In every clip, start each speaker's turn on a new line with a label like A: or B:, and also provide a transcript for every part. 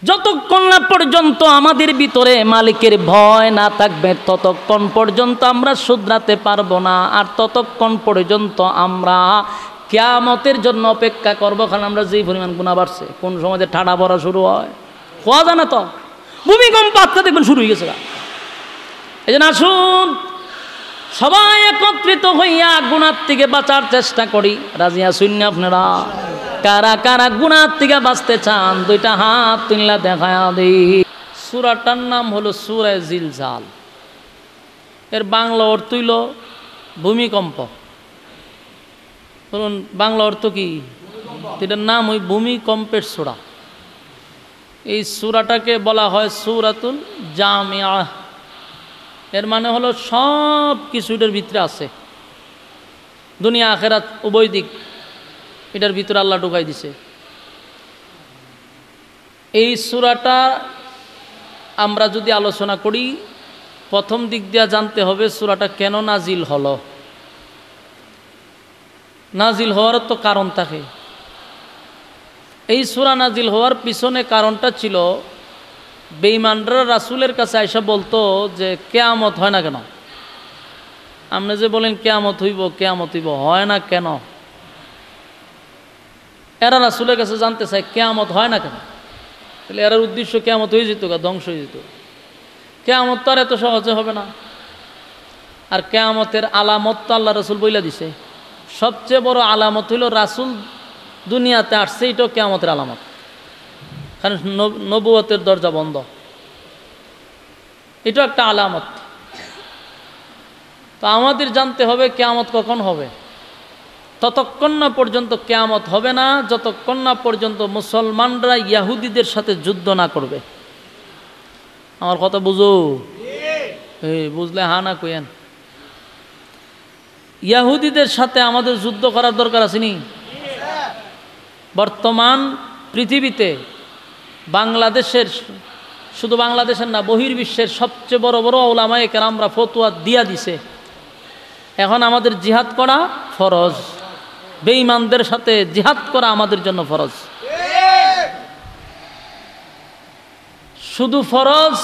A: যতক্ষণ না পর্যন্ত আমাদের ভিতরে মালিকের ভয় না থাকবে ততক্ষণ পর্যন্ত আমরা শুধরাতে পারবো না। আর ততক্ষণ পর্যন্ত আমরা কিয়ামতের জন্য অপেক্ষা করবো। কারণ আমরা যেই পরিমাণ গুনাহ বাড়ছে, কোন সময় যে ঠাডা পড়া শুরু হয় হওয়া যায় না। তো ভূমিকম্প আজকে দেখবেন শুরু হয়ে গেছে। এই জন্য আসুন সবাই একত্রিত হইয়া গুনার থেকে বাঁচার চেষ্টা করি। রাজি আছেন না আপনারা? কারা কারা গুনার থেকে বাঁচতে চান দুইটা হাত তুললা দেখায়া দেই। সূরাটার নাম হলো সূরা জিলজাল। এর বাংলা অর্থ হইল ভূমিকম্প। বলুন বাংলা অর্থ কি? এটার নাম ওই ভূমিকম্পের সূরা। এই সূরাটাকে বলা হয় সূরাতুল জামিআ। এর মানে হলো সব কিছু এটার ভিতরে আছে, দুনিয়া আখেরাত উভয় দিক এটার ভিতরে আল্লাহ ঢুকাই দিছে। এই সূরাটা আমরা যদি আলোচনা করি, প্রথম দিক দিয়ে জানতে হবে সূরাটা কেন নাজিল হলো। নাজিল হওয়ার তো কারণ থাকে। এই সূরা নাজিল হওয়ার পিছনে কারণটা ছিল, বেঈমানরা রাসূলের কাছে আইসা বলতো যে কিয়ামত হয় না কেন? আপনি যে বলেন কিয়ামত হইব কিয়ামত হইব, হয় না কেন? এরা রাসূলের কাছে জানতে চায় কিয়ামত হয় না কেন। তাহলে এর উদ্দেশ্য কিয়ামত হয়ে যেত, ধ্বংস হয়ে যেত। কিয়ামত তো আর এত সহজে হবে না। আর কিয়ামতের আলামত তো আল্লাহ রাসূল বইলা দিছে। সবচেয়ে বড় আলামত হইল রাসূল দুনিয়াতে আসছে, এটাও কিয়ামতের আলামত। কারণ নবুয়তের দরজা বন্ধ, এটাও একটা আলামত। তো আমাদের জানতে হবে কিয়ামত কখন হবে। ততক্ষণ না পর্যন্ত কিয়ামত হবে না যতক্ষণ না পর্যন্ত মুসলমানরা ইহুদিদের সাথে যুদ্ধ না করবে। আমার কথা বুঝো? বুঝলে হা না কইেন। ইহুদিদের সাথে আমাদের যুদ্ধ করার দরকার আছে নি? বর্তমান পৃথিবীতে বাংলাদেশের, শুধু বাংলাদেশের না বহির্বিশ্বের সবচেয়ে বড় বড় উলামায়ে কেরামরা ফতোয়া দিয়া দিছে এখন আমাদের জিহাদ করা ফরজ। বেঈমানদের সাথে জিহাদ করা আমাদের জন্য ফরজ। শুধু ফরজ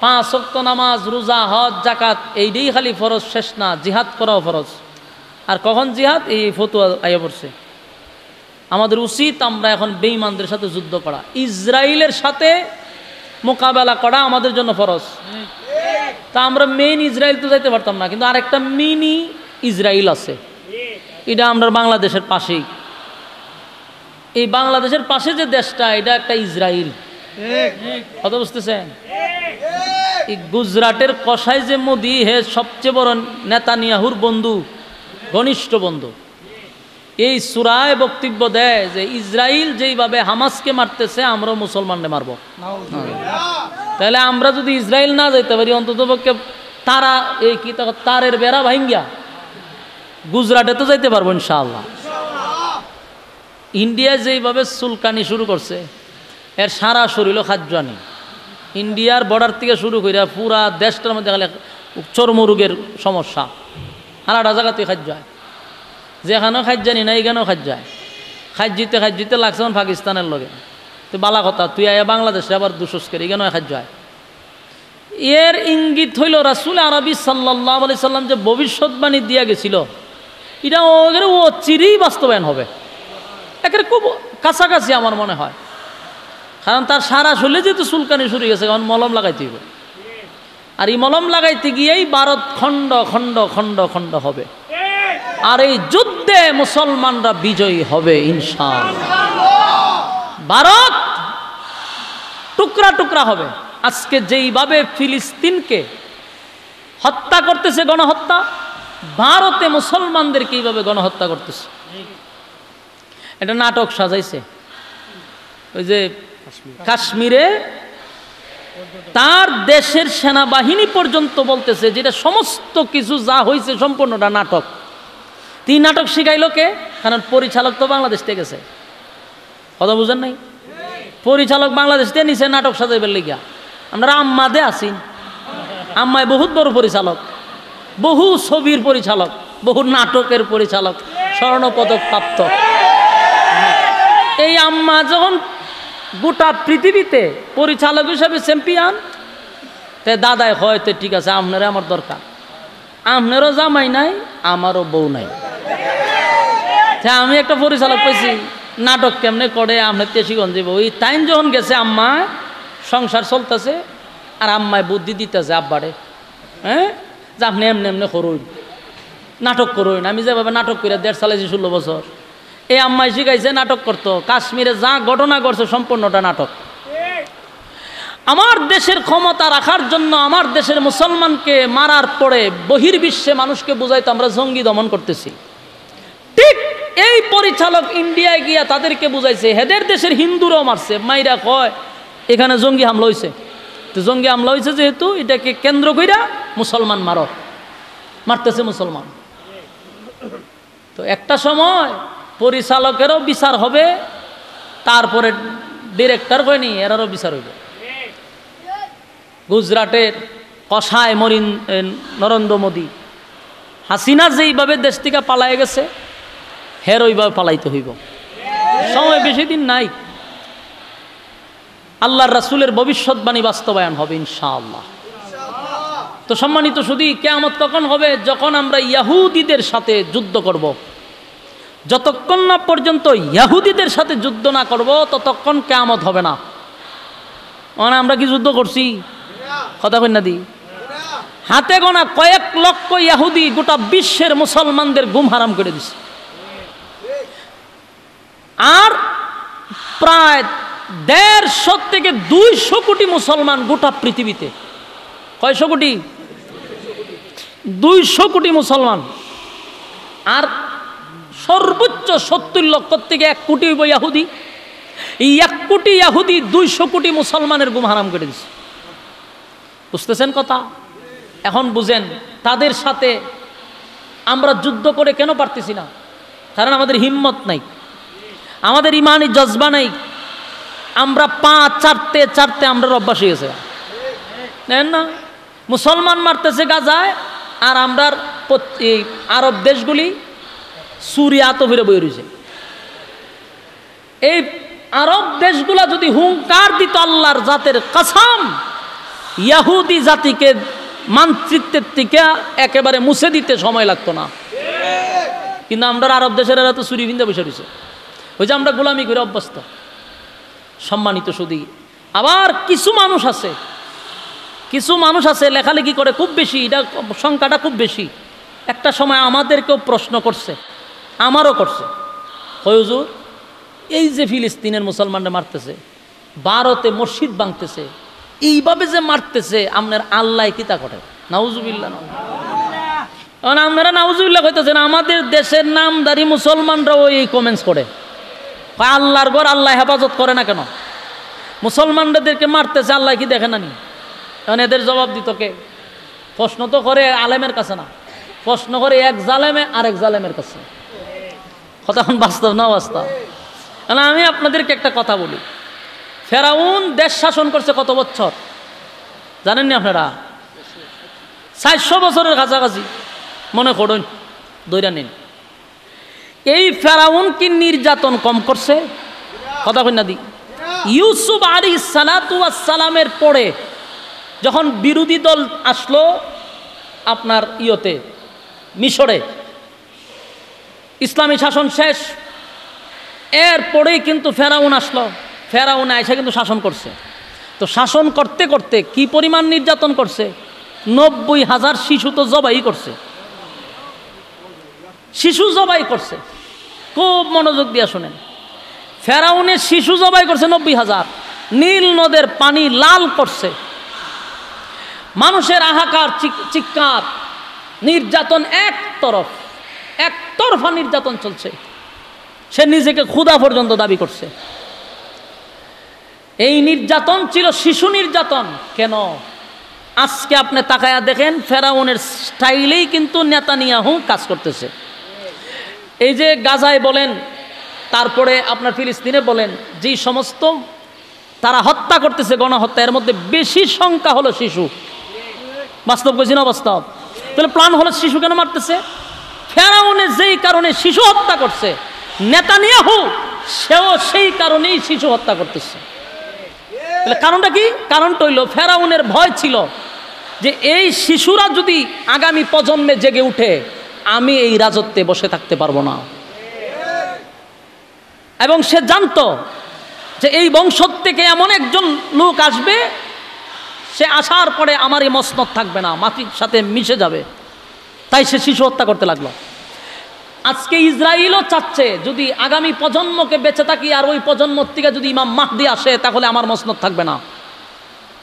A: 5 ওয়াক্ত নামাজ, রোজা, হজ, যাকাত এইটাই খালি ফরজ শেষ না, জিহাদ করাও ফরজ। আর কখন জিহাদ? এই ফতোয়া আইয়া পড়ছে। আমাদের উচিত আমরা এখন বেঈমানদের সাথে যুদ্ধ করা, ইসরায়েলের সাথে মোকাবেলা করা আমাদের জন্য ফরজ। তা আমরা মেইন ইসরায়েল তো যাইতে পারতাম না, কিন্তু আরেকটা মিনি ইসরায়েল আছে, এটা আমরা বাংলাদেশের পাশেই। এই বাংলাদেশের পাশে যে দেশটা, এটা একটা ইসরায়েল। কথা বুঝতেছেন? এই গুজরাটের কসাই যে মোদি, হে সবচেয়ে বড় নেতানিয়াহুর বন্ধু, ঘনিষ্ঠ বন্ধু। এই সূরায় বক্তব্য দেয় যে ইসরায়েল যেইভাবে হামাসকে মারতেছে আমরাও মুসলমানকে মারব। তাহলে আমরা যদি ইসরায়েল না যাইতে পারি, অন্ততপক্ষে তারা এই কি তারের বেড়া ভাঙ্গিয়া গুজরাটে তো যাইতে পারবো ইনশাআল্লাহ। ইন্ডিয়া যেইভাবে চুলকানি শুরু করছে, এর সারা শরীর খাদ্যানি। ইন্ডিয়ার বর্ডার থেকে শুরু করে পুরা দেশটার মধ্যে গেলে চর্মরোগের সমস্যা, আলাদা জায়গাতে খাদ্য হয়। যেখানেও খাদ্যানি না, এইখানেও খাদ্য হয়। খাদ্যিতে লাগছে পাকিস্তানের লগে। তো বালা কথা, তুই আয়া বাংলাদেশে আবার দুশোস করে, এখানেও খাদ্য হয়। এর ইঙ্গিত হইল রাসূল আরবি সাল্লাল্লাহু আলাইহি সাল্লাম যে ভবিষ্যৎবাণী দিয়া গেছিল, এটা ওদের ও চিরেই বাস্তবায়ন হবে। একেবারে খুব কাছাকাছি আমার মনে হয়। কারণ তার সারা শরীরে যেহেতু চুলকানি শুরু গেছে, এখন মলম লাগাইতে হবে। আর এই মলম লাগাইতে গিয়েই ভারত খণ্ড খণ্ড খণ্ড খণ্ড হবে। আর এই যুদ্ধে মুসলমানরা বিজয়ী হবে ইনশাআল্লাহ। ভারত টুকরা টুকরা হবে। আজকে যেইভাবে ফিলিস্তিনকে হত্যা করতেছে, গণহত্যা, ভারতে মুসলমানদেরকে এইভাবে গণহত্যা করতেছে। এটা নাটক সাজাইছে। ওই যে কাশ্মীরে তার দেশের সেনাবাহিনী পর্যন্ত বলতেছে যেটা সমস্ত কিছু যা হয়েছে সম্পূর্ণটা নাটক। তিন নাটক শিখাইল কে? কারণ পরিচালক তো বাংলাদেশ থেকে গেছে। কথা বুঝেন নাই? পরিচালক বাংলাদেশ থেকে নিচে নাটক সাজাইবার লিগা। আমরা আম্মাদে আছি, আম্মায় বহুত বড় পরিচালক, বহু ছবির পরিচালক, বহু নাটকের পরিচালক, স্বর্ণপদক প্রাপ্ত। এই আম্মা যখন গোটা পৃথিবীতে পরিচালক হিসাবে চ্যাম্পিয়ন। তে দাদাই হয়তো ঠিক আছে, আপনারা আমার দরকার, আপনারও জামাই নাই আমারও বউ নাই, আমি একটা পরিচালক পেয়েছি, নাটক কেমনে করে আপনার তেশিগঞ্জ যাব। ওই টাইম যখন গেছে আম্মা সংসার চলতেছে আর আম্মায় বুদ্ধি দিতেছে আব্বারে, হ্যাঁ যে আপনি এমনি এমনি করুন, নাটক করুন। আমি যেভাবে নাটক করে 1.5 চালাইছি 16 বছর, এই আম্মাই শিখাইছে নাটক করতো। কাশ্মীরে যা ঘটনা করছে সম্পূর্ণটা নাটক। আমার দেশের ক্ষমতা রাখার জন্য আমার দেশের মুসলমানকে মারার পরে বহির্বিশ্বে মানুষকে বুঝাইতো আমরা জঙ্গি দমন করতেছি। ঠিক এই পরিচালক ইন্ডিয়ায় গিয়া তাদেরকে বুঝাইছে হেদের দেশের হিন্দুরাও মারছে, মাইরা কয় এখানে জঙ্গি হামলা হয়েছে। তো জঙ্গি হামলা হয়েছে যেহেতু এটাকে কেন্দ্র কইরা মুসলমান মারতেছে মুসলমান। তো একটা সময় পরিচালকেরও বিচার হবে, তারপরে ডিরেক্টর কয়নি এরারও বিচার হইবে। গুজরাটের কসায় নরেন্দ্র মোদী, হাসিনা যেইভাবে দেশ থেকে পালায় গেছে হের ওইভাবে পালাইতে হইব। সময় বেশি দিন নাই, আল্লাহর রাসূলের ভবিষ্যৎবাণী বাস্তবায়ন হবে ইনশাআল্লাহ। তো সম্মানিত শুধু কিয়ামত কখন হবে? যখন আমরা ইহুদিদের সাথে যুদ্ধ করব। যতক্ষণ না পর্যন্ত ইহুদিদের সাথে যুদ্ধ না করব ততক্ষণ কিয়ামত হবে না। মানে আমরা কি যুদ্ধ করছি? কথা কই না দি, হাতে গোনা কয়েক লক্ষ ইহুদি গোটা বিশ্বের মুসলমানদের ঘুম হারাম করে দিছে। আর প্রায় 150 থেকে 200 কোটি মুসলমান গোটা পৃথিবীতে। কয়শো কোটি? 200 কোটি মুসলমান। আর সর্বোচ্চ 70 লক্ষ থেকে 1 কোটি হইব ইহুদি। এই 1 কোটি ইহুদি 200 কোটি মুসলমানের ঘুম হারাম করে দিছে। বুঝতেছেন কথা? এখন বুঝেন তাদের সাথে আমরা যুদ্ধ করে কেন পারতেছি না? কারণ আমাদের হিম্মত নাই, আমাদের ইমানি জজবা নাই। আমরা পা চারতে চারতে আমরা অভ্যাস হয়ে গেছে না। মুসলমান মারতেছে গাজায় আর আমরা আরব দেশগুলি সুরিয়া তো ফিরে বই রয়েছে। এই আরব দেশগুলা যদি হুঙ্কার দিত আল্লাহর জাতের কসম, ইহুদি জাতিকে মানচিত্রের থেকে একেবারে মুছে দিতে সময় লাগতো না। কিন্তু আমরা আরব দেশের এরা তো চুরি ভিন্দা বসে রয়েছে, ওই যে আমরা গোলামি করে অভ্যস্ত। সম্মানিত শুধু আবার কিছু মানুষ আছে লেখালেখি করে খুব বেশি, এটা সংখ্যাটা খুব বেশি। একটা সময় আমাদেরকেও প্রশ্ন করছে, আমারও করছে, হুজুর এই যে ফিলিস্তিনের মুসলমানরা মারতেছে, ভারতে মসজিদ ভাঙতেছে, এইভাবে যে মারতেছে আপনার আল্লাহ কি তা করে? নাউজুবিল্লাহ। আপনারা নাউজুবিল্লাহ কইতেছেন, আমাদের দেশের নামদারি মুসলমানরাও এই কমেন্টস করে, আল্লাহর ঘর আল্লাহ হেফাজত করে না কেন? মুসলমানদেরকে মারতেছে আল্লাহ কি দেখে না নি? এখন এদের জবাব দিত কে? প্রশ্ন তো করে আলেমের কাছে না, প্রশ্ন করে এক জালেমে আরেক জালেমের কাছে। কথা বাস্তব না বাস্তব? আমি আপনাদেরকে একটা কথা বলি, ফেরাউন দেশ শাসন করছে কত বছর জানেননি আপনারা? 400 বছরের কাছাকাছি মনে করুন, দৈরা নিন। এই ফেরাউন কি নির্যাতন কম করছে? কথা কই না দি। ইউসুফ আলাইহিস সালাতু ওয়াস সালামের পরে যখন বিরোধী দল আসলো আপনার মিশরে, ইসলামী শাসন শেষ, এরপরেই কিন্তু ফেরাউন আসলো। ফেরাউন আইসা কিন্তু শাসন করছে। তো শাসন করতে করতে কি পরিমাণ নির্যাতন করছে? 90,000 শিশু তো জবাই করছে, শিশু জবাই করছে। খুব মনোযোগ দিয়ে শোনেন, ফেরাউনের শিশু জবাই করছে 90,000। নীল নদের পানি লাল করছে, মানুষের হাহাকার চিৎকার, নির্যাতন একতরফা নির্যাতন চলছে। সে নিজেকে খোদা পর্যন্ত দাবি করছে। এই নির্যাতন ছিল শিশু নির্যাতন। কেন? আজকে আপনি তাকায়া দেখেন, ফেরাউনের স্টাইলেই কিন্তু নেতানিয়াহু কাজ করতেছে। এই যে গাজায় বলেন, তারপরে আপনার ফিলিস্তিনে বলেন, যেই সমস্ত তারা হত্যা করতেছে, গণহত্যা, এর মধ্যে বেশি সংখ্যা হলো শিশু। বাস্তব কইছি না বাস্তব? তাহলে প্ল্যান হলো শিশু কেন মারতেছে? ফেরাউনে যেই কারণে শিশু হত্যা করছে, নেতানিয়াহু সেও সেই কারণেই শিশু হত্যা করতেছে। তাহলে কারণটা কি? কারণটা হইল ফেরাউনের ভয় ছিল যে এই শিশুরা যদি আগামী প্রজন্মে জেগে উঠে আমি এই রাজত্বে বসে থাকতে পারবো না। এবং সে জানতো যে এই বংশ থেকে এমন একজন লোক আসবে, সে আসার পরে আমার এই মসনদ থাকবে না, মাটির সাথে মিশে যাবে। তাই সে শিশু হত্যা করতে লাগলো। আজকে ইসরায়েলও চাচ্ছে যদি আগামী প্রজন্মকে বেঁচে থাকি আর ওই প্রজন্ম থেকে যদি ইমাম মাহদি আসে তাহলে আমার মসনদ থাকবে না।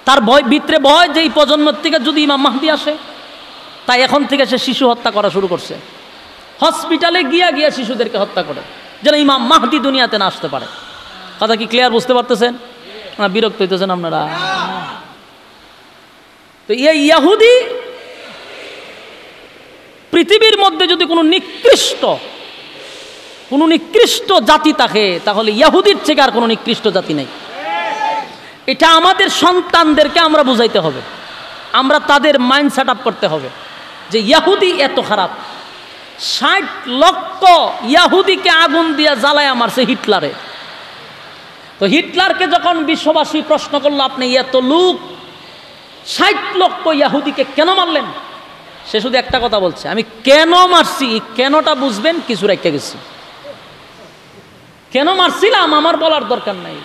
A: তার ভয়, ভিতরে ভয় যে এই প্রজন্ম থেকে যদি ইমাম মাহদি আসে, তাই এখন থেকে সে শিশু হত্যা করা শুরু করছে। হসপিটালে গিয়া শিশুদেরকে হত্যা করে যেন ইমাম মাহদি দুনিয়াতে না আসতে পারে। কথা কি ক্লিয়ার বুঝতে পারতেছেন না? বিরক্ত হইতেছেন আপনারা? তো এই ইহুদি পৃথিবীর মধ্যে যদি কোনো নিকৃষ্ট জাতি থাকে তাহলে ইহুদির থেকে আর কোনো নিকৃষ্ট জাতি নেই। এটা আমাদের সন্তানদেরকে আমরা বুঝাইতে হবে, আমরা তাদের মাইন্ড সেট আপ করতে হবে যে ইহুদি এত খারাপ। 60 লক্ষ ইহুদিকে আগুন দিয়ে জ্বালায় মারছে হিটলারে। তো হিটলারকে যখন বিশ্ববাসী প্রশ্ন করলো আপনি এত লোক 60 লক্ষ ইহুদিকে কেন মারলেন, সে শুধু একটা কথা বলছে, আমি কেন মারছি, কেনটা বুঝবেন কিছু রেখে গেছি। কেন মারছিলাম আমার বলার দরকার নাই,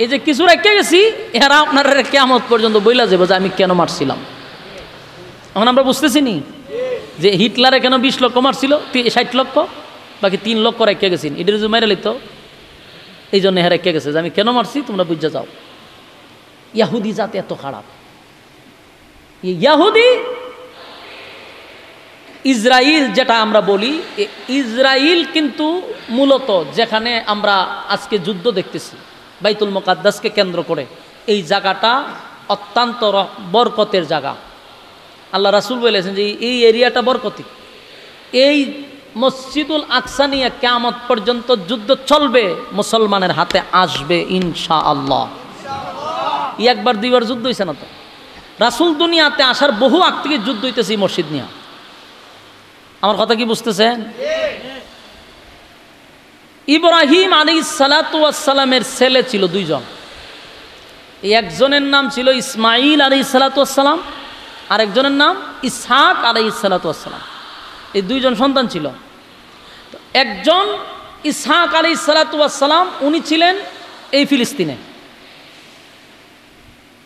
A: এই যে কিছু রেখে গেছি এরা আপনার কিয়ামত পর্যন্ত বইলা যাবে যে আমি কেন মারছিলাম। এখন আমরা বুঝতেছি নি যে হিটলারে কেন 20 লক্ষ মারছিল, 60 লক্ষ, বাকি 3 লক্ষ রেখে গেছেন। এটার যে মেরে লিত এই জন্য হ্যাঁ রেখে গেছে যে আমি কেন মারছি তোমরা বুঝে যাও। ইহুদি জাতি এত খারাপ। ইহুদি ইসরায়েল যেটা আমরা বলি, ইসরায়েল কিন্তু মূলত যেখানে আমরা আজকে যুদ্ধ দেখতেছি বাইতুল মুকাদ্দাসকে কেন্দ্র করে, এই জায়গাটা অত্যন্ত বরকতের জায়গা। আল্লাহ রাসূল বলেছেন যে এই এরিয়াটা বরকতি। এই মসজিদুল আকসা নিয়ে কিয়ামত পর্যন্ত যুদ্ধ চলবে, মুসলমানের হাতে আসবে ইনশাআল্লাহ। একবার দুইবার যুদ্ধ হয়েছে না তো? রাসূল দুনিয়াতে আসার বহু আগ থেকে যুদ্ধ হইতেছে এই মসজিদ নিয়ে। আমার কথা কি বুঝতেছেন? ইব্রাহিম আলাইহিস সালাতু ওয়াস সালামের ছেলে ছিল 2 জন। একজনের নাম ছিল ইসমাঈল আলাইহিস সালাতু ওয়াস সালাম, আর একজনের নাম ইসহাক আলাইহিস সালাতু ওয়াস সালাম। এই 2 জন সন্তান ছিল। একজন ইসহাক আলাইহিস সালাতু ওয়াস সালাম, উনি ছিলেন এই ফিলিস্তিনে।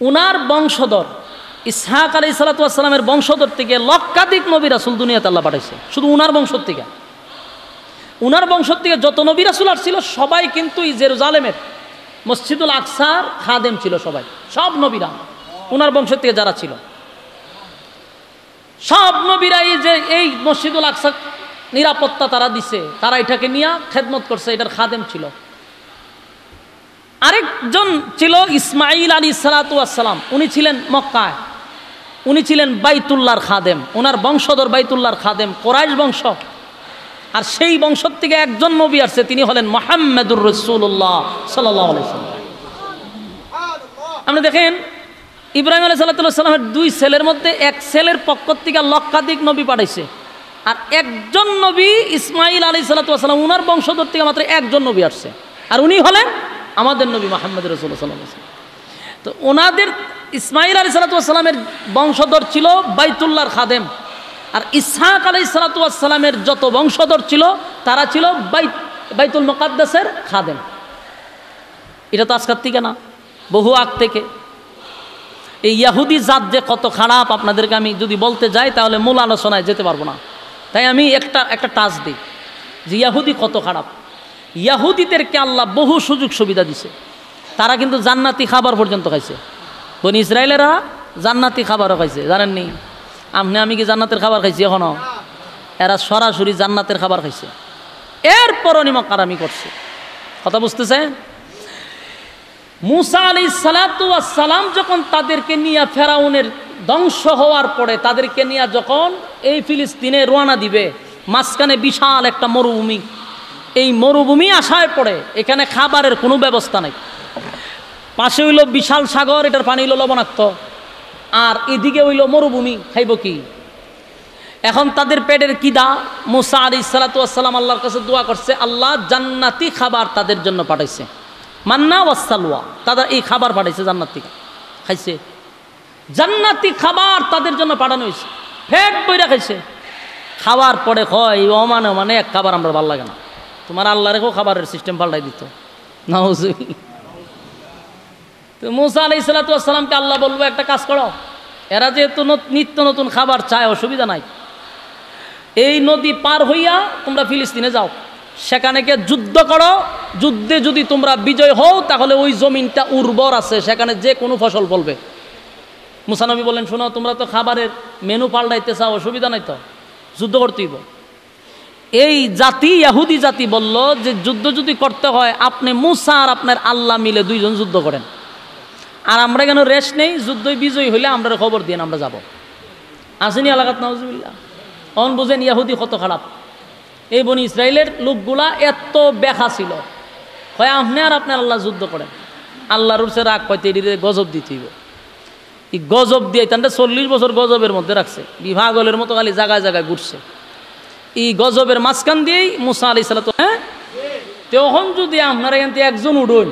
A: উনার বংশধর ইসহাক আলাইহিস সালাতু ওয়াস সালামের বংশধর থেকে লক্ষাধিক নবী রাসূল দুনিয়াতে আল্লাহ পাঠাইছে, শুধু উনার বংশ থেকে। উনার বংশ থেকে যত নবী রাসূল আসছিল সবাই কিন্তু এই জেরুজালেমের মসজিদুল আকসার খাদেম ছিল। সবাই, সব নবীরা উনার বংশ থেকে যারা ছিল, সব নবীরা এই মসজিদুল আকসার নিরাপত্তা তারা দিছে, তারা এটাকে নিয়ে খেদমত করছে, এটার খাদেম ছিল। আরেকজন ছিল ইসমাঈল আলাইহিস সালাতু ওয়াস সালাম, উনি ছিলেন মক্কায়, উনি ছিলেন বাইতুল্লাহর খাদেম। ওনার বংশধর বাইতুল্লাহর খাদেম, কোরাইশ বংশ। আর সেই বংশ থেকে একজন নবী আসছে, তিনি হলেন মুহাম্মদুর রাসূলুল্লাহ সাল্লাল্লাহু আলাইহি ওয়াসাল্লাম। আপনি দেখেন ইব্রাহিম আলাইহিস সালামের 2 ছেলের মধ্যে এক ছেলের পক্ষ থেকে লক্ষাধিক নবী পাঠাইছে, আর একজন নবী ইসমাঈল আলাইহিস সালাম, উনার বংশধর থেকে মাত্র একজন নবী আসছে, আর উনি হলেন আমাদের নবী মুহাম্মদ রাসূলুল্লাহ সাল্লাল্লাহু আলাইহি ওয়াসাল্লাম। তো ওনাদের ইসমাঈল আলাইহিস সালামের বংশধর ছিল বাইতুল্লাহর খাদেম, আর ইসহাক আলাইহিস সালামের যত বংশধর ছিল তারা ছিল বাইতুল মুকাদ্দাসের খাদেম। এটা তো আজকাল থেকে না, বহু আগ থেকে। এই ইহুদি জাত যে কত খারাপ আপনাদেরকে আমি যদি বলতে যাই তাহলে মূল আলোচনায় যেতে পারবো না। তাই আমি একটা টাচ দিই যে ইহুদি কত খারাপ। ইহুদিদেরকে আল্লাহ বহু সুযোগ সুবিধা দিছে, তারা কিন্তু জান্নাতি খাবার পর্যন্ত খাইছে। বনি ইসরায়েলেরা জান্নাতি খাবারও খাইছে, জানেননি? আমি কি জান্নাতের খাবার খাইছি এখনো? এরা সরাসরি জান্নাতের খাবার খাইছে, এরপরও নিমক-কারামি করছে। কথা বুঝতেছে? মুসা আলাইহিস সালাতু ওয়াস সালাম যখন তাদেরকে নিয়ে ফেরাউনের ধ্বংস হওয়ার পরে তাদেরকে নিয়ে যখন এই ফিলিস্তিনে রওনা দিবে, মাঝখানে বিশাল একটা মরুভূমি। এই মরুভূমি আসার পরে এখানে খাবারের কোনো ব্যবস্থা নেই। পাশে হইল বিশাল সাগর, এটার পানি হইল লবণাক্ত, আর এদিকে হইল মরুভূমি, খাইব কি? এখন তাদের পেটের কিদা। মুসা আলাইহিস সালাতু ওয়াস সালাম আল্লাহর কাছে দোয়া করছে, আল্লাহ জান্নাতি খাবার তাদের জন্য পাঠাইছে। মান্না ওয়াসসালওয়া, তাদের এই খাবার পাঠাইছে জান্নাত থেকে, খাইছে। জান্নাতি খাবার তাদের জন্য পাঠানো হয়েছে, পেট বইরা খাইছে। খাওয়ার পরে কয় মানে এক খাবার আমরা ভালো লাগে না, তোমার আল্লাহ রেখো খাবারের সিস্টেম পাল্টাই দিত। নাউজুবিল্লাহ। তো মুসা আলাইহিস সালাতু ওয়াস সালামকে আল্লাহ বলবো একটা কাজ করো, এরা যেহেতু নিত্য নতুন খাবার চায়, অসুবিধা নাই, এই নদী পার হইয়া তোমরা ফিলিস্তিনে যাও, সেখানে গিয়ে যুদ্ধ করো, যুদ্ধে যদি তোমরা বিজয় হও তাহলে ওই জমিনটা উর্বর আছে, সেখানে যে কোনো ফসল ফলবে। মুসা নবী বলেন, শোনো তোমরা তো খাবারের মেনু পাল্টাইতে চাও, অসুবিধা নাই তো, যুদ্ধ করতে হইব। এই জাতি, ইহুদি জাতি বলল যে যুদ্ধ যদি করতে হয় আপনি মুসা আর আপনার আল্লাহ মিলে দুইজন যুদ্ধ করেন, আর আমরা কেন রেস্ট নেই, যুদ্ধই বিজয়ী হইলে আমরা খবর দিন, আমরা যাব। আসেনি এলাকাত নাউজুবিল্লাহ। অন বুঝেন ইহুদি কত খারাপ। এই বনি ইসরায়েলের লোকগুলা এত বেখা ছিল, হয় আপনি আর আপনার আল্লাহ যুদ্ধ করেন, আল্লাহর উপরে রাগ পাইতে এটিতে গজব দিতে হইব। এই গজব দিয়ে তান্ডা 40 বছর গজবের মধ্যে রাখছে, বিভাগলের মতো খালি জায়গায় জায়গায় ঘুরছে। এই গজবের মাঝখান দিয়েই মুসা আলাইহিস সালাতু, তখন যদি আপনারা এখান থেকে একজন উঠুন,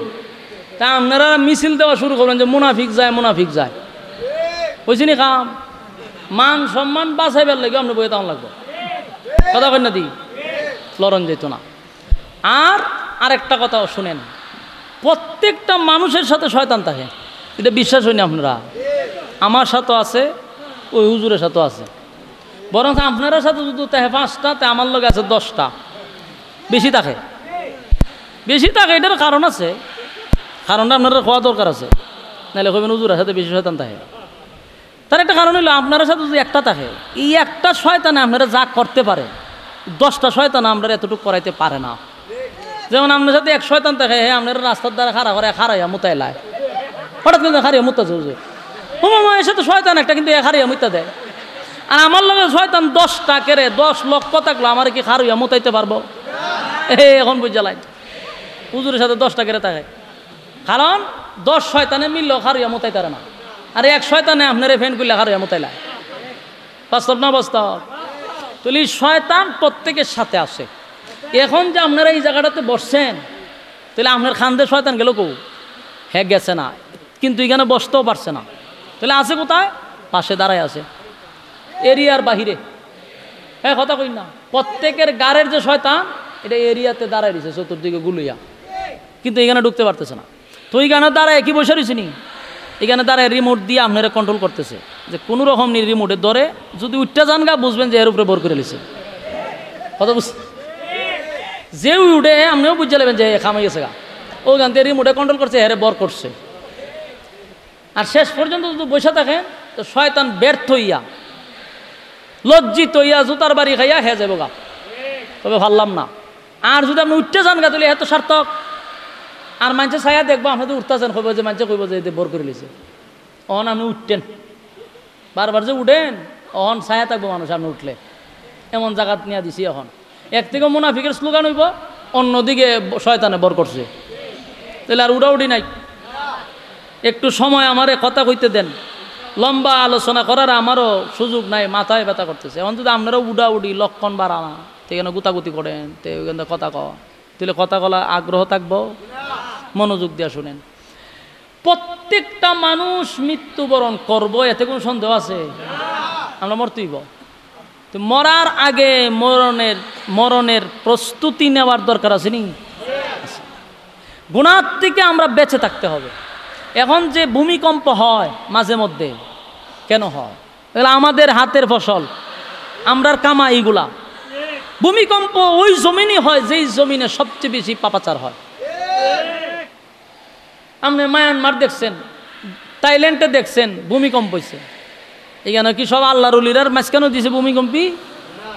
A: তা আপনারা মিছিল দেওয়া শুরু করবেন যে মুনাফিক যায়, মুনাফিক যায়, বুঝছিনি কাম মান সম্মান বাঁচাইবার লাগে আপনি বইয়ে তখন লাগবে, কথা কই না দি লড়ন যেত না। আর আরেকটা কথাও শুনেন, প্রত্যেকটা মানুষের সাথে শয়তান থাকে, এটা বিশ্বাস হয়নি আপনারা? আমার সাথেও আছে, ওই হুজুরের সাথেও আছে, বরং আপনারা সাথে যদি থাকে 5টা, তা আমার লগে আছে 10টা, বেশি থাকে, বেশি থাকে। এটার কারণ আছে, কারণটা আপনারা খাওয়া দরকার আছে, নাহলে কইবেন হুজুরের সাথে বেশি শয়তান থাকে। তার একটা কারণ হলো আপনার সাথে যদি একটা থাকে, এই একটা শয়তানে আপনারা যা করতে পারে 10টা শয়তান আমরা এতটুকু করাইতে পারে না। যেমন আপনার সাথে এক শয়তান থাকে, হ্যাঁ আপনার রাস্তার দ্বারা খাড়া করে খাড়াইয়া মুতাই লায়, হঠাৎ কিন্তু খাড়িয়া মুতাছে হুজুর, এর সাথে শয়তান একটা কিন্তু খাড়িয়া মুতা দেয়। আর আমার লগে শয়তান 10টা কেড়ে 10 লক্ষ থাকলো, আমার কি খাড়িয়া মুতাইতে পারবো? এখন বুঝা লাইন হুজুরের সাথে 10টা কেড়ে থাকে, কারণ 10 শয়তানে মিললেও খাড়িয়া মুতাই পারে না, আর এক শয়তানে আপনার ফ্যান করলে খাড়িয়া মুতাইলায়। বাস্তব না বাস্তব? তাহলে শয়তান প্রত্যেকের সাথে আসে। এখন যে আপনারা এই জায়গাটাতে বসছেন, তাহলে আপনার খান্দে শয়তান গেল কৌ? হ্যাঁ গেছে না, কিন্তু এখানে বসতেও পারছে না, তাহলে আছে কোথায়? পাশে দাঁড়ায় আছে, এরিয়ার বাহিরে। হ্যাঁ কথা কই না, প্রত্যেকের গাড়ের যে শয়তান এটা এরিয়াতে দাঁড়ায় দিছে চতুর্দিকে গুলইয়া, কিন্তু এখানে ঢুকতে পারতেছে না। তো এইখানে দাঁড়ায় কি বসে রয়েছে নি, এখানে দাঁড়ায় রিমোট দিয়ে আপনারা কন্ট্রোল করতেছে, যে কোনো রকম নি রিমোটের ধরে যদি উঠতে যান গা বুঝবেন যে এর উপরে বর করে লিছে, কথা বুঝ, যে উঠে আপনিও বুঝে নেবেন যে খামাই গেছে গা, ওখান থেকে রিমোটে কন্ট্রোল করছে, হেরে বর করছে। আর শেষ পর্যন্ত যদি বসে থাকেন তো শয়তান ব্যর্থ হইয়া লজ্জিত হইয়া জুতার বাড়ি খাইয়া খেয়ে যাবো গা, তবে ভাবলাম না। আর যদি আপনি উঠতে যান গা তাহলে এত সার্থক। আর মানুষে ছায়া দেখবো আপনি তো উঠতেছেন, কইব যে মানুষে কইব যে বর করে লিছে, অহন আপনি উঠতেন, বারবার যে উঠেন অহন ছায়া থাকবো মানুষ আপনি উঠলে, এমন জায়গা নিয়ে দিছি। এখন একদিকে মুনাফিকের স্লোগান হইব, অন্যদিকে শয়তানে বর করছে, তাহলে আর উড়াউড়ি নাই। একটু সময় আমারে কথা কইতে দেন, লম্বা আলোচনা করার আমারও সুযোগ নাই, মাথায় ব্যথা করতেছে। এখন যদি আপনারা উড়াউড়ি লক্ষণ বাড়ানা, সেখানে গুতাগুতি করেন, তো ওইখানে কথা কওয়া, তাহলে কথা বলা আগ্রহ থাকবো? মনোযোগ দিয়ে শুনেন, প্রত্যেকটা মানুষ মৃত্যুবরণ করব, এতে কোনো সন্দেহ আছে? আমরা মরতেইব। তো মরার আগে মরণের প্রস্তুতি নেওয়ার দরকার আছে নি? গুনাহ থেকে আমরা বেঁচে থাকতে হবে। এখন যে ভূমিকম্প হয় মাঝে মধ্যে, কেন হয়? এগুলো আমাদের হাতের ফসল, আমরার কামা এইগুলা। ভূমিকম্প ওই জমিনই হয় যেই জমিনে সবচেয়ে বেশি পাপাচার হয়। আপনি মায়ানমার দেখছেন, থাইল্যান্ডে দেখছেন ভূমিকম্প হয়েছে, এখানে কি সব আল্লাহর ওলিরার মাঝখানে দিছে ভূমিকম্পী?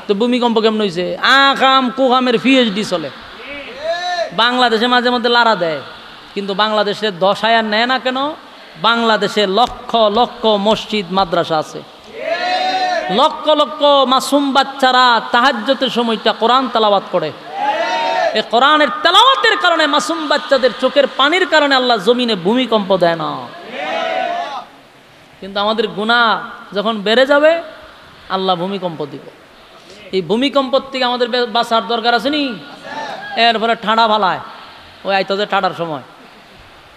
A: তো ভূমিকম্প কেমন হয়েছে? আকাম কুকামের পিএইচডি চলে। বাংলাদেশে মাঝে মধ্যে লাড়া দেয়, কিন্তু বাংলাদেশে 10 আয়ার নেয় না কেন? বাংলাদেশে লক্ষ লক্ষ মসজিদ মাদ্রাসা আছে, লক্ষ লক্ষ মাসুম বাচ্চারা তাহাজ্জুদের সময়টা কোরআন তেলাওয়াত করে। এই কোরআনের তেলাওয়াতের কারণে মাসুম বাচ্চাদের চোখের পানির কারণে আল্লাহ জমিনে ভূমিকম্প দেয় না। কিন্তু আমাদের গুনাহ যখন বেড়ে যাবে আল্লাহ ভূমিকম্প দিব। এই ভূমিকম্পর থেকে আমাদের বাঁচার দরকার আছে নি? এরপরে ঠান্ডা ভালায়, ওই আইতো যে ঠান্ডার সময়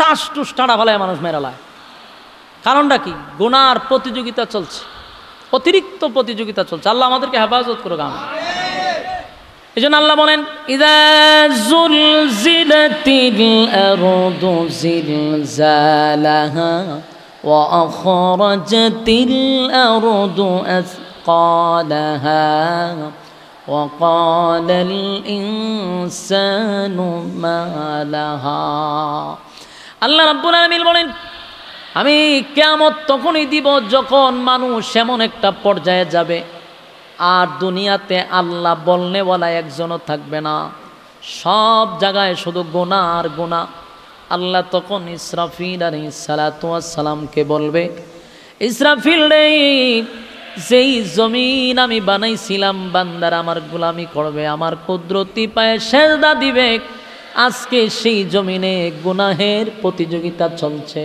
A: টাস টুস টাড়া ফেলায় মানুষ মেরালায়। কারণটা কি? গুনার প্রতিযোগিতা চলছে, অতিরিক্ত প্রতিযোগিতা চলছে। আল্লাহ আমাদেরকে হেফাজত করুক। আমিন। এই জন্য আল্লাহ বলেন, ইযা যুলজিলাতিল আরদু জিলজালাহা ওয়া আখরাজাতিল আরদু আসকালাহা ওয়া ক্বালাল ইনসানু মা লাহা। আল্লাহ রাব্বুল আলামিন বলেন, আমি কিয়ামত তখনই দিব যখন মানুষ এমন একটা পর্যায়ে যাবে আর দুনিয়াতে আল্লাহ বলনেওয়ালা একজনও থাকবে না, সব জায়গায় শুধু গুনাহ আর গুনাহ। আল্লাহ তখন ইসরাফিল আলাইহিস সালাতু ওয়াস সালামকে বলবে, ইসরাফিল রে, যেই জমিন আমি বানাইছিলাম বান্দার আমার গোলামি করবে, আমার কুদরতি পায়ে সেজদা দিবে, আজকে সেই জমিনে গুনাহের প্রতিযোগিতা চলছে।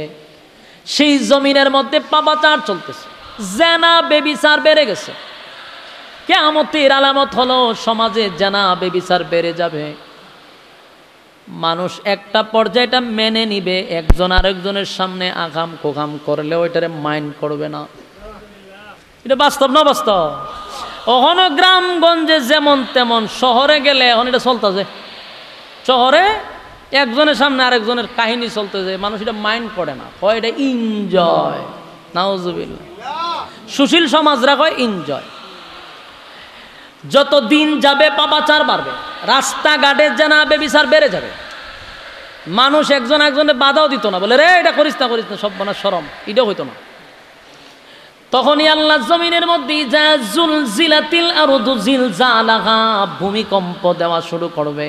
A: সেই জমিনের মধ্যে পাপাচার চলতেছে, জেনা বেবিচার বেড়ে গেছে। কিয়ামতের আলামত হলো সমাজে জেনা বেবিচার বেড়ে যাবে। মানুষ একটা পর্যায়টা মেনে নিবে, একজন আরেকজনের সামনে আগাম কোকাম করলে ওইটারে মাইন্ড করবে না। এটা বাস্তব না বাস্তব? ওখানে গ্রামগঞ্জে যেমন তেমন, শহরে গেলে এখন এটা চলতেছে। শহরে একজনের সামনে আরেকজনের কাহিনী চলতেছে, মানুষ এটা মাইন্ড করে না, কয় এটা এনজয়। নাউজুবিল্লাহ। সুশীল সমাজরা কয় এনজয়। যত দিন যাবে পাপাচার বাড়বে, রাস্তাঘাটে জেনা বেবিচার বেড়ে যাবে। মানুষ একজন একজনের বাধাও দিত না, বলে রে এটা করিস না করিস না, সব বানা শরম, এটাও হইতো না। তখনই আল্লাহ জমিনের মধ্যে যা যুলজিলাতিল আরদু জিলজালাহা, ভূমিকম্প দেওয়া শুরু করবে।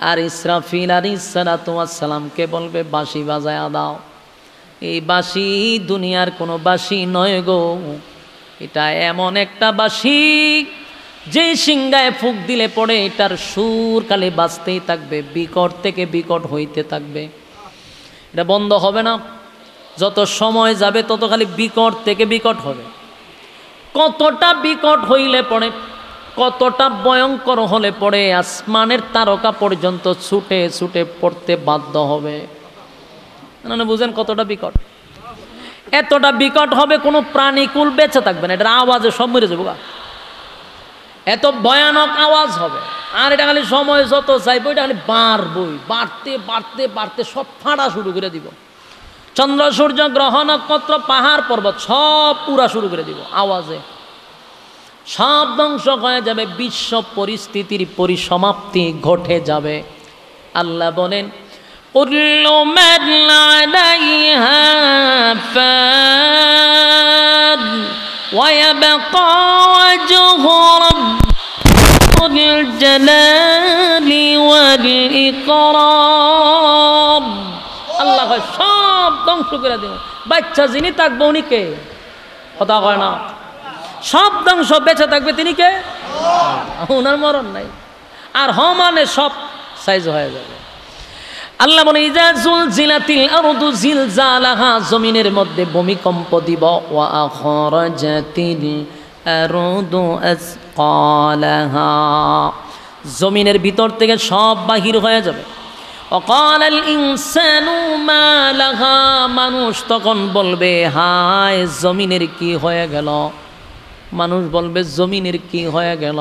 A: আর ইসরাফিল আলাইহিস সালাতু ওয়াস সালামকে বলবে, বাঁশি বাজায়া দাও। এই বাঁশি দুনিয়ার কোনো বাঁশি নয় গো, এটা এমন একটা বাঁশি যে সিংহায় ফুঁক দিলে পড়ে এটার সুর খালি বাজতেই থাকবে, বিকট থেকে বিকট হইতে থাকবে, এটা বন্ধ হবে না। যত সময় যাবে তত খালি বিকট থেকে বিকট হবে। কতটা বিকট হইলে পড়ে, কতটা ভয়ঙ্কর হলে পড়ে আসমানের তারকা পর্যন্ত ছুটে ছুটে পড়তে বাধ্য হবে। মানে বুঝেন কতটা বিকট? এতটা বিকট হবে কোনো প্রাণীকুল বেঁচে থাকবে না, এটার আওয়াজে সব মরে যাবো। এত ভয়ানক আওয়াজ হবে। আর এটা খালি সময় যত চাইবো এটা খালি বাড়বই, বাড়তে বাড়তে বাড়তে সব ফাঁড়া শুরু করে দিব। চন্দ্র সূর্য গ্রহ নক্ষত্র পাহাড় পর্বত সব পুরা শুরু করে দিব আওয়াজে। সব ধ্বংস হয়ে যাবে, বিশ্ব পরিস্থিতির পরিসমাপ্তি ঘটে যাবে। আল্লাহ বলেন, কুল্লু মান আলাইহা ফান ওয়া ইয়াবকা ওয়াজহু রাব্বুল জালালি ওয়াল ইকরাম। আল্লাহ সব ধ্বংস করে দেব, বাচ্চা যিনি থাকবে উনি কে? কথা কয় না। সব ধ্বংস, বেঁচে থাকবে তিনি কে? ওনার মরণ নাই। আর মানে সব সাইজ হয়ে যাবে। আল্লাহ বলে, ইযা যুলজিলাতিল আরদু জিলজালাহা, জমিনের মধ্যে ভূমিকম্প দিব। ওয়া আখরাজাতিল আরদু আসকালাহা, জমিনের ভিতর থেকে সব বাহির হয়ে যাবে। ওয়াকালাল ইনসানু মা লাহা, মানুষ তখন বলবে, হায় জমিনের কি হয়ে গেল? মানুষ বলবে জমিনের কি হয়ে গেল?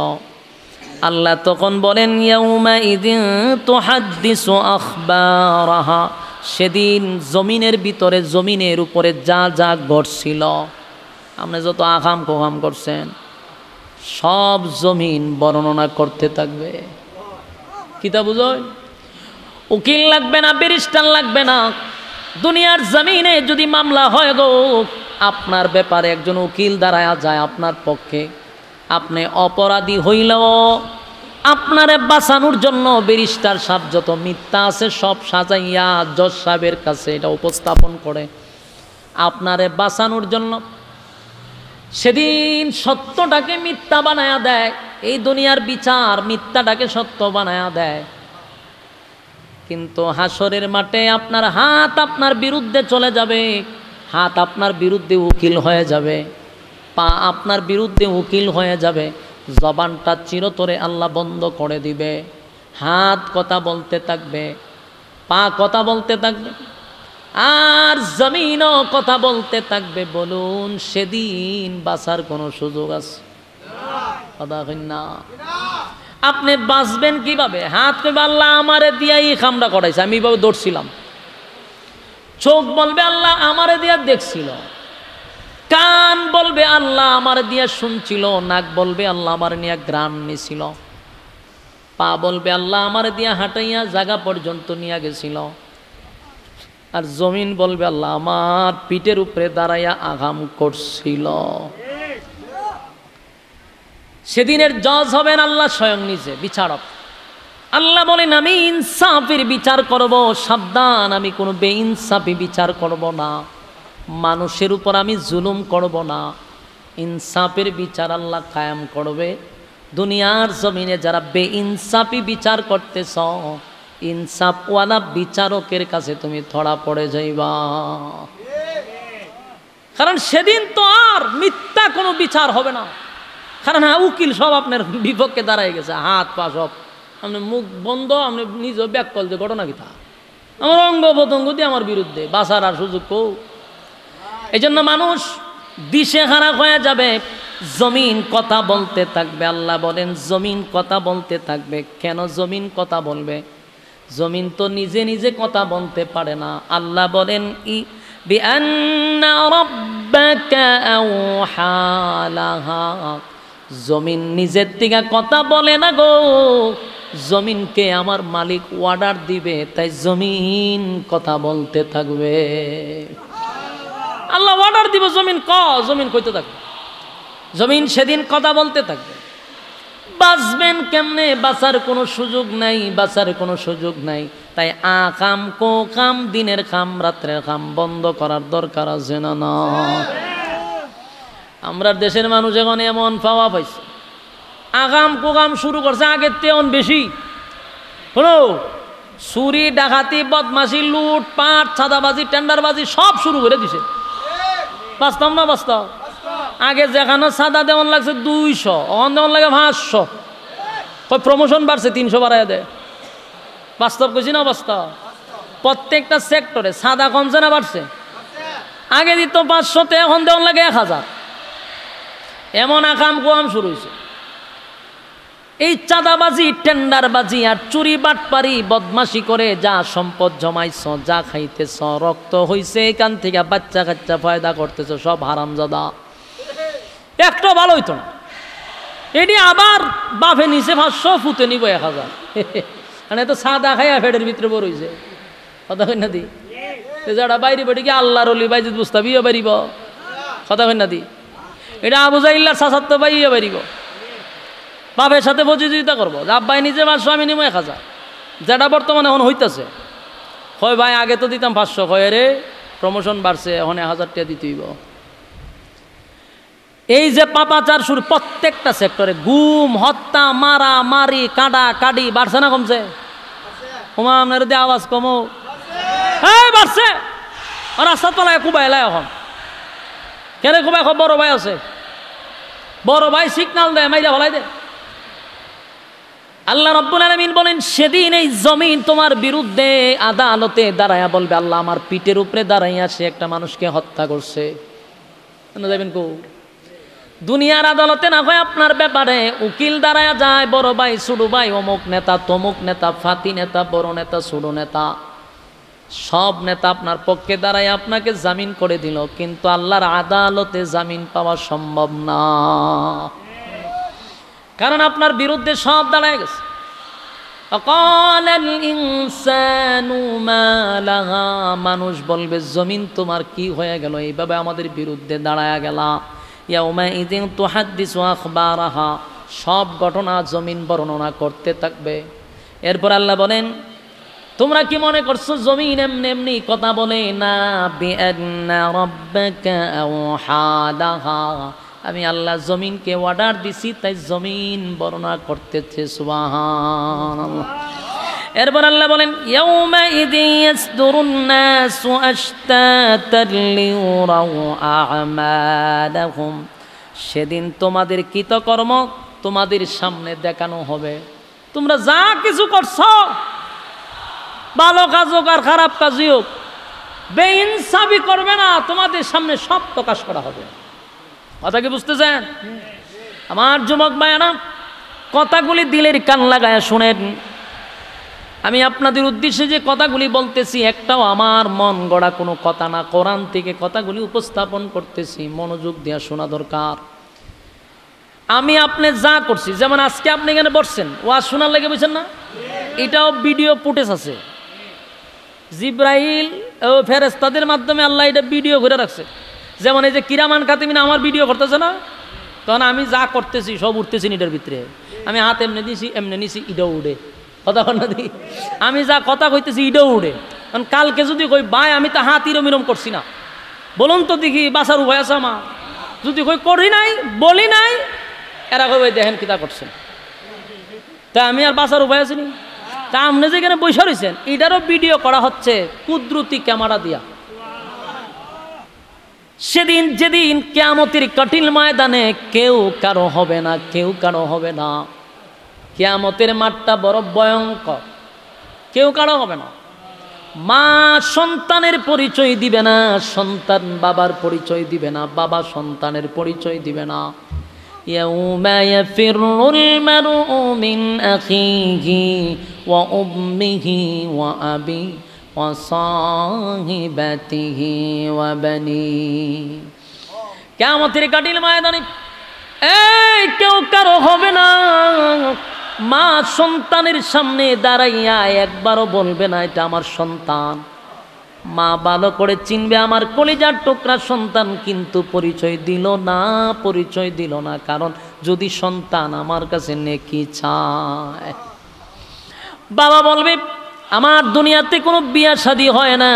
A: আল্লাহ তখন বলেন, ইয়াউমা ইযিন তুহাদ্দিসু আখবারাহা, সেদিন জমিনের ভিতরে জমিনের উপরে যা যা ঘটছিল, আপনি যত আকাম কোকাম করছেন সব জমিন বর্ণনা করতে থাকবে। কিতা বুঝোয়? উকিল লাগবে না, ব্যারিস্টার লাগবে না। দুনিয়ার জমিনে যদি মামলা হয় গো, আপনার ব্যাপারে একজন উকিল দাঁড়ায়া যায় আপনার পক্ষে, আপনি অপরাধী হইলেও আপনারে বাঁচানোর জন্য ব্যারিস্টার সাহেব যত মিথ্যা আছে সব সাজাইয়া জজ সাহেবের কাছে এটা উপস্থাপন করে আপনারে বাঁচানোর জন্য। সেদিন সত্যটাকে মিথ্যা বানায়া দেয়। এই দুনিয়ার বিচার মিথ্যাটাকে সত্য বানায়া দেয়। কিন্তু হাসরের মাঠে আপনার হাত আপনার বিরুদ্ধে চলে যাবে, হাত আপনার বিরুদ্ধে উকিল হয়ে যাবে, পা আপনার বিরুদ্ধে উকিল হয়ে যাবে। জবানটা চিরতরে আল্লাহ বন্ধ করে দিবে। হাত কথা বলতে থাকবে, পা কথা বলতে থাকবে, আর জমিনও কথা বলতে থাকবে। বলুন সেদিন বাঁচার কোনো সুযোগ আছে? কথা কই না। আপনি বাঁচবেন কিভাবে? হাত কইবে আল্লাহ আমারে দিয়াই কামটা করাইছে, আমি এইভাবে দৌড়ছিলাম। চোখ বলবে আল্লাহ আমারে দিয়া দেখছিল। কান বলবে আল্লাহ আমার দিয়া শুনছিল। নাক বলবে আল্লাহ আমার নিয়ে গ্রাম নিছিল। পা বলবে আল্লাহ আমার দিয়া হাঁটাইয়া জায়গা পর্যন্ত নিয়ে গেছিল। আর জমিন বলবে আল্লাহ আমার পিঠের উপরে দাঁড়াইয়া আঘাম করছিল। সেদিনের জজ হবেন আল্লাহ স্বয়ং নিজে, বিচারক। আল্লাহ বলেন আমি ইনসাফের বিচার করব, সাবধান, আমি কোনো বেইনসাফি বিচার করব না, মানুষের উপর আমি জুলুম করব না। ইনসাফের বিচার আল্লাহ কায়েম করবে। দুনিয়ার জমিনে যারা বেইনসাফি বিচার করতেছ, ইনসাফওয়ালা বিচারকের কাছে তুমি ধরা পড়ে যাইবা। কারণ সেদিন তো আর মিথ্যা কোনো বিচার হবে না। কারণ উকিল সব আপনার বিপক্ষে দাঁড়ায় গেছে, হাত পা সব, আপনি মুখ বন্ধ, আপনি নিজেও ব্যাক কল যে ঘটনা কি তা আমার অঙ্গ প্রত্যঙ্গ দিয়ে আমার বিরুদ্ধে বাঁচার আর সুযোগ কৌ। এই জন্য মানুষ দিশে হারা হয়ে যাবে। জমিন কথা বলতে থাকবে। আল্লাহ বলেন জমিন কথা বলতে থাকবে। কেন জমিন কথা বলবে? জমিন তো নিজে নিজে কথা বলতে পারে না। আল্লাহ বলেন বিআন্না রাব্বাকা আওহা লাহা, জমিন নিজের থেকে কথা বলে না গো, জমিনকে আমার মালিক অর্ডার দিবে, তাই জমিন কথা বলতে থাকবে। আল্লাহ অর্ডার দিব, জমিন জমিন কইতে থাকবে। জমিন সেদিন কথা বলতে থাকবে। বাঁচবেন কেমনে? বাঁচার কোনো সুযোগ নাই, বাঁচার কোনো সুযোগ নাই। তাই কাম কো কাম, দিনের কাম রাত্রের কাম বন্ধ করার দরকার আছে না? না, আমরা দেশের মানুষ এখন এমন পাওয়া পাইছে, আগাম কোগাম শুরু করছে আগের তেমন বেশি। হলো চুরি ডাকাতি বদমাশি লুট পাট ছাদাবাজি টেন্ডারবাজি সব শুরু করে দিছে। বাস্তব না বাস্তব? আগে যেখানে সাদা দেওয়ান লাগছে 200, অন দেওয়ান লাগে 500। প্রমোশন বাড়ছে 300 বাড়ায় দেয়। বাস্তব কইছি না বাস্তব? প্রত্যেকটা সেক্টরে সাদা কমছে না বাড়ছে? আগে দিত 500তে, এখন দেওয়ান লাগে 1000। এমন আকাম কোয়াম শুরু হয়েছে। এই চাঁদাবাজি টেন্ডারবাজি আর চুরি বাটপারি বদমাশি করে যা সম্পদ জমাইছ, যা খাইতেছ, রক্ত হইছে, এখান থেকে বাচ্চা কাচ্চা ফায়দা করতেছ, সব হারামজাদা। একটা ভালো হইতো না। এটি আবার বাফে নিচে 500, ফুতে নিব 1000। মানে তো সাদা খাইয়া ফেডের ভিতরে বড় হয়েছে। কথা কই না দি? যারা বাইরে বেড়ে কি আল্লাহর অলি বাইজিদ বুস্তাবিও বাড়িব। কথা কই না দি? এটা আবু জাহিল্লার সাসাত্ত বাইয়া বাড়িব। বাপের সাথে প্রতিযোগিতা করবো, আব্বাই নিজে 500, আমি নিব 1000। যেটা বর্তমানে এখন হইতেছে, হয় ভাই আগে তো দিতাম 500, হয় রে প্রমোশন বাড়ছে, এখন 1000 টাকা দিতে হইব। এই যে পাপাচার শুরু প্রত্যেকটা সেক্টরে, গুম হত্যা মারা মারি কাটা কাটি বাড়ছে না কমছে? ওমা আপনার দিয়ে আওয়াজ কমো। হ্যাঁ বাড়ছে। রাস্তা তলায় কুবাই এলাই এখন কেন কুবাই? বড় ভাই আছে, বড় ভাই সিগনাল দেয়, মাইরা ফলাই দে। আল্লাহ রাব্বুল আলামিন বলেন সেদিন এই জমিন তোমার বিরুদ্ধে আদালতে দাঁড়াইয়া বলবে আল্লাহ আমার পিঠের উপরে দাঁড়াইয়া সে একটা মানুষকে হত্যা করছে। যাবেন কো? দুনিয়ার আদালতে না হয় আপনার ব্যাপারে উকিল দাঁড়ায়া যায়, বড় ভাই ছোট ভাই, অমুক নেতা তমুক নেতা, ফাতি নেতা, বড় নেতা ছোট নেতা, সব নেতা আপনার পক্ষে দাঁড়ায় আপনাকে জামিন করে দিল। কিন্তু আল্লাহর আদালতে জামিন পাওয়া সম্ভব না, কারণ আপনার বিরুদ্ধে সব দাঁড়ায় গেছে। মানুষ বলবে জমিন তোমার কি হয়ে গেল, এইভাবে আমাদের বিরুদ্ধে দাঁড়ায় গেলা। ইয়াউমাইযিন তুহাদ্দিসু আখবারাহা, সব ঘটনা জমিন বর্ণনা করতে থাকবে। এরপর আল্লাহ বলেন তোমরা কি মনে করছো জমিন এমনি এমনি কথা বলে না? বিআন্না রাব্বাকা আওহা লাহা, আমি আল্লাহ জমিনকে অর্ডার দিছি, তাই জমিন বর্ণনা করতেছে। সুবহানাল্লাহ। এরপর আল্লাহ বলেন ইয়াউমাইযিন ইয়াসদুরুন নাসু আশতাতান লিউরাউ আমালাহুম, সেদিন তোমাদের কৃতকর্ম তোমাদের সামনে দেখানো হবে। তোমরা যা কিছু করছো, ভালো কাজ হোক আর খারাপ কাজই হোক, বেইনসাফি করবে না, তোমাদের সামনে সব প্রকাশ করা হবে। কথা কি বুঝতেছেন? আমার যুবক ভাইয়েরা, কথাগুলি দিলের কান লাগায় শুনেন। আমি আপনাদের উদ্দেশ্যে যে কথাগুলি বলতেছি একটাও আমার মন গড়া কোনো কথা না, কোরআন থেকে কথাগুলি উপস্থাপন করতেছি, মনোযোগ দিয়ে শোনা দরকার। আমি আপনি যা করছি, যেমন আজকে আপনি এখানে বসছেন, ওয়াজ শোনার লেগে বলছেন না, এটাও ভিডিও ফুটেজ আছে। জিব্রাইল ও ফেরেশতাদের মাধ্যমে আল্লাহ এটা ভিডিও করে রাখছে। যেমন এই যে কিরামান কাতিমিন আমার ভিডিও করতেছে না, তখন আমি যা করতেছি সব উঠতেছি এটার ভিতরে। আমি হাত এমনি দিছি, এমনি নিছি, ইটাও উড়ে। কথা না দিই, আমি যা কথা কইতেছি ইটাও উড়ে। কারণ কালকে যদি কই ভাই আমি তো হাত ইরম ইরম করছি না, বলুন তো দেখি বাসার উভয় আছে আমার। যদি কই করি নাই, বলি নাই, এরা কই দেখেন কিতা করছেন, তা আমি আর বাসার উভয় আসিনি। তা আপনি যেখানে বসে রয়েছেন এটারও ভিডিও করা হচ্ছে কুদরতি ক্যামেরা দিয়া। সেদিন যেদিন কিয়ামতের কঠিন ময়দানে কেউ কারো হবে না, কেউ কারো হবে না। কিয়ামতের মাঠটা বড় ভয়ঙ্কর, কেউ কারো হবে না। মা সন্তানের পরিচয় দিবে না, সন্তান বাবার পরিচয় দিবে না, বাবা সন্তানের পরিচয় দিবে না। ইয়াউমা ইয়াফিরুল মারউ মিন আখিহি ওয়া উম্মিহি ওয়া আবি ওয়া সাহিবাতিহি ওয়া বানি। কিয়ামতের কঠিন ময়দানে এই কেউ কারো হবে না। মা সন্তানের সামনে দাঁড়াইয়া একবারও বলবে না এটা আমার সন্তান। মা ভালো করে চিনবে আমার কলিজার টুকরা সন্তান, কিন্তু পরিচয় দিল না, পরিচয় দিল না। কারণ যদি সন্তান আমার কাছে নেকি চায়, বাবা বলবে আমার দুনিয়াতে কোনো বিয়া শাদী হয় না,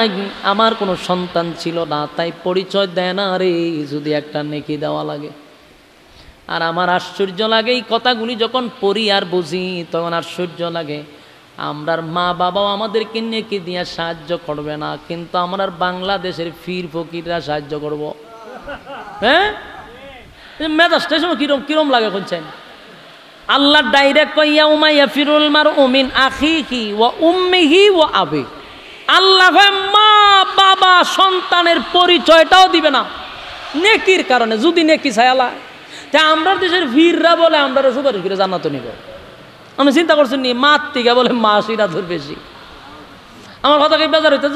A: আমার কোনো সন্তান ছিল না, তাই পরিচয় দেয় না রে, যদি একটা নেকি দেওয়া লাগে। আর আমার আশ্চর্য লাগে এই কথাগুলি যখন পড়ি আর বুঝি, তখন আশ্চর্য লাগে। আমরার মা বাবাও আমাদেরকে নেকি দিয়ে সাহায্য করবে না, কিন্তু আমরা বাংলাদেশের ফির ফকিররা সাহায্য করব। হ্যাঁ, মেজাজটা সময় কিরম কিরম লাগে বলছেন। আল্লাহ ডাইরেক্ট ইয়াউমা ইয়াফিরুল মারউ মিন আখিহি ওয়া উম্মিহি ওয়া আবি। আল্লাহ মা বাবা সন্তানের পরিচয়টাও দিবে না নেকির কারণে, যদি নেকি চায় আল্লাহ। তা আমরা দেশের ভিড়রা বলে আমরা সুপারিশ করে জান্নাত নিব। আমি চিন্তা করছেন নি, মার থেকে বলে মাসিরা ধর বেশি। আমার কথা কি বেজার হইতে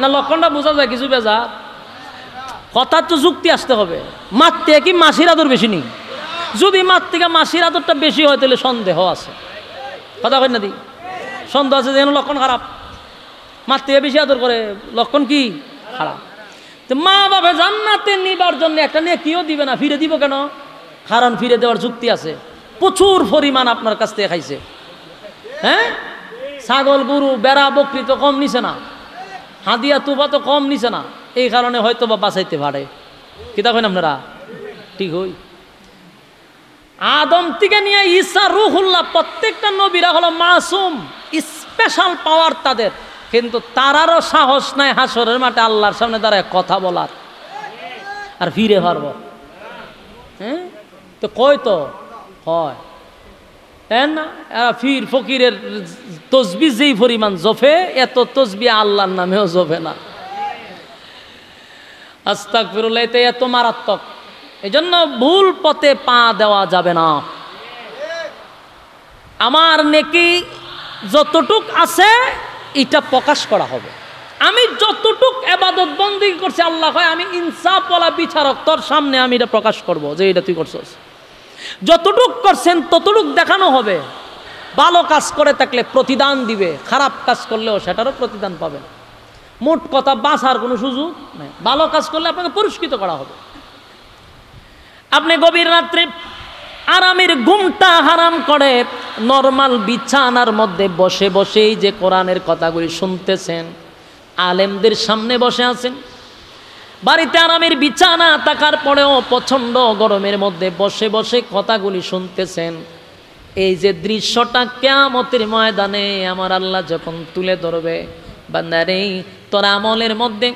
A: না? লক্ষণটা বোঝা যায় কিছু বেজার। কথার তো যুক্তি আসতে হবে। মার থেকে কি মাসির আদর বেশি নেই? যদি মার থেকে মাসির আদরটা বেশি হয় তাহলে সন্দেহ আছে। কথা কই না দি, সন্দেহ আছে যেন লক্ষণ খারাপ। মার থেকে বেশি আদর করে লক্ষণ কি খারাপ। তো মা বাবা জান্নাতে নিবার জন্য একটা নেকিও দিবে না, ফিরে দিব কেন? কারণ ফিরে দেওয়ার যুক্তি আছে। প্রচুর পরিমাণ আপনার কাছ থেকে খাইছে। হ্যাঁ, ছাগল গরু বেড়া বকরি তো কম নিছে না, হাদিয়া তুবা তো কম নিছে না, এই কারণে হয়তো বা বাঁচাইতে পারে। কিতা কইন আপনারা? ঠিক হই। আদম থেকে নিয়ে ঈসা রুহুল্লাহ প্রত্যেকটা নবীরা হলো মাসুম, স্পেশাল পাওয়ার তাদের, কিন্তু তারারও সাহস নাই হাসরের মাঠে আল্লাহর সামনে দাঁড়ায় কথা বলার আর ফিরে পারবো। হ্যাঁ, তো কয় তো হয় না, এরা ফির ফকিরের তসবি যেই পরিমাণ জফে, এত তসবি আল্লাহর নামেও জফে না। আস্তাগফিরুল্লাহ, এত মারাত্মক। এই জন্য ভুল পথে পা দেওয়া যাবে না। আমার নেকি যতটুক আছে এটা প্রকাশ করা হবে। আমি যতটুক ইবাদত বন্দেগী করছি, আল্লাহ কয় আমি ইনসাফওয়ালা বিচারক, তোর সামনে আমি এটা প্রকাশ করব যে এটা তুই করছস। যতটুক করছেন ততটুক দেখানো হবে। ভালো কাজ করে থাকলে প্রতিদান দিবে, খারাপ কাজ করলেও সেটারও প্রতিদান পাবেন। মোট কথা বাঁচার কোনো সুযোগ নেই। ভালো কাজ করলে আপনাকে পুরস্কৃত করা হবে। আপনি গভীর রাত্রে আরামের ঘুমটা হারাম করে নরমাল বিছানার মধ্যে বসে বসেই যে কোরআনের কথাগুলি শুনতেছেন, আলেমদের সামনে বসে আছেন, বাড়িতে আরামের বিছানা থাকার পরেও প্রচণ্ড গরমের মধ্যে বসে বসে কথাগুলি শুনতেছেন, এই যে দৃশ্যটা কিয়ামতের ময়দানে আমার আল্লাহ যখন তুলে ধরবে, বান্দারে তোর আমলের মধ্যে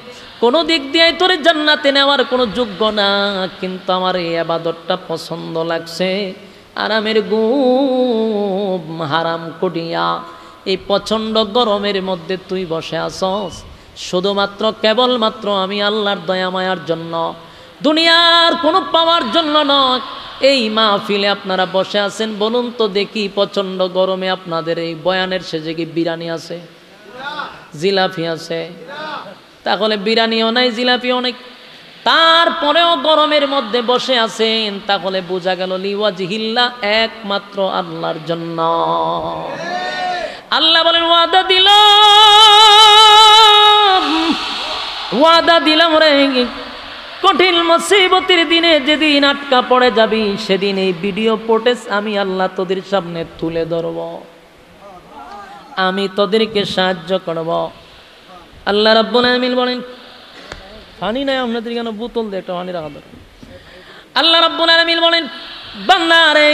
A: কোনো দিক দিয়ে তোর জান্নাতে নেওয়ার কোনো যোগ্য না, কিন্তু আমার এই ইবাদতটা পছন্দ লাগছে, আরামের ঘুম হারাম করিয়া এই প্রচণ্ড গরমের মধ্যে তুই বসে আসস, শুধুমাত্র কেবলমাত্র আমি আল্লাহর দয়া মায়ার জন্য, দুনিয়ার কোনো পাওয়ার জন্য নয়। এই মাহফিলে আপনারা বসে আছেন, বলুন তো দেখি প্রচণ্ড গরমে আপনাদের এই বয়ানের শেষে কি বিরিয়ানি আছে, জিলাপি আছে? তাহলে বিরিয়ানিও নাই, জিলাপিও নাই, তারপরেও গরমের মধ্যে বসে আছেন, তাহলে বোঝা গেল লিওয়াজহিল্লাহ, একমাত্র আল্লাহর জন্য। আল্লাহ বলেন ওয়াদা দিলাম রে, কঠিন মুসিবতের দিনে যেদিন আটকা পড়ে যাবি, সেদিন এই ভিডিও ফুটেজ আমি আল্লাহ তোদের সামনে তুলে ধরব, আমি তোদেরকে সাহায্য করব। আল্লাহ রাব্বুল আলামিন বলেন, পানি নাই আপনাদের কেন, বোতল দিয়ে একটা পানি রাখা দরকার। আল্লাহ রাব্বুল আলামিন বলেন, বান্দা রে,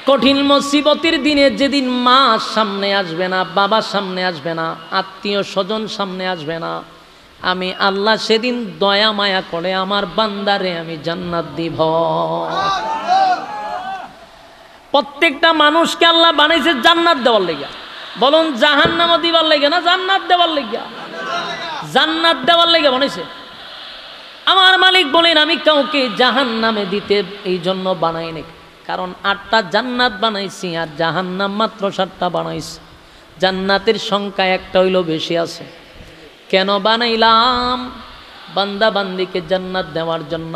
A: কঠিন মুসিবতের দিনে যেদিন মা সামনে আসবে না, বাবা সামনে আসবে না, আত্মীয় স্বজন সামনে আসবে না, আমি আল্লাহ সেদিন দয়া মায়া করে আমার বান্দারে আমি জান্নাত দিব। প্রত্যেকটা মানুষকে আল্লাহ বানাইছে জান্নাত দেওয়ার লাগিয়া। বলুন জাহান্নামও দিবার লাগে না, জান্নাত দেওয়ার লাগিয়া? জান্নাত দেওয়ার লাগিয়া বানাইছে। আমার মালিক বলেন, আমি কাউকে জাহান্নামে দিতে এই জন্য বানাই নাই, কারণ 8টা জান্নাত বানাইছি আর জাহান্নাম মাত্র 7টা বানাইছি। জান্নাতের সংখ্যা একটা হইল বেশি আছে। কেন বানাইলাম? বান্দা বান্দিকে জান্নাত দেওয়ার জন্য।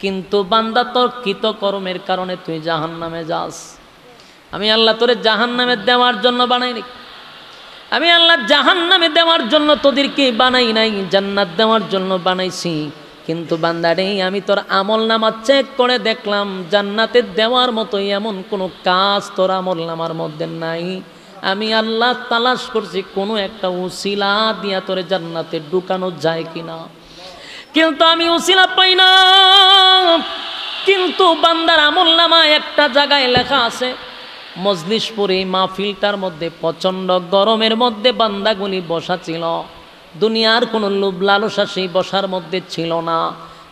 A: কিন্তু বান্দা তোর কৃতকর্মের কারণে তুই জাহান্নামে যাস। আমি আল্লাহ তোরে জাহান্নামে দেওয়ার জন্য বানাই নাই। আমি আল্লাহ জাহান্নামে দেওয়ার জন্য তোদেরকে বানাই নাই, জান্নাত দেওয়ার জন্য বানাইছি। কিন্তু বান্দারে, আমি তোর আমল নামা চেক করে দেখলাম, জান্নাতে দেওয়ার মতোই এমন কোনো কাজ তোর আমল নামার মধ্যে নাই। আমি আল্লাহ তালাশ করছি কোনো একটা উসিলা দিয়া তোরে জান্নাতে ঢুকানো যায় কিনা, কিন্তু আমি উসিলা পাই না। কিন্তু বান্দার আমল নামা একটা জায়গায় লেখা আছে, মজলিশপুরে মাহফিলটার মধ্যে প্রচণ্ড গরমের মধ্যে বান্দাগুলি বসা ছিল, দুনিয়ার কোনো লোভ লালসা সেই বসার মধ্যে ছিল না।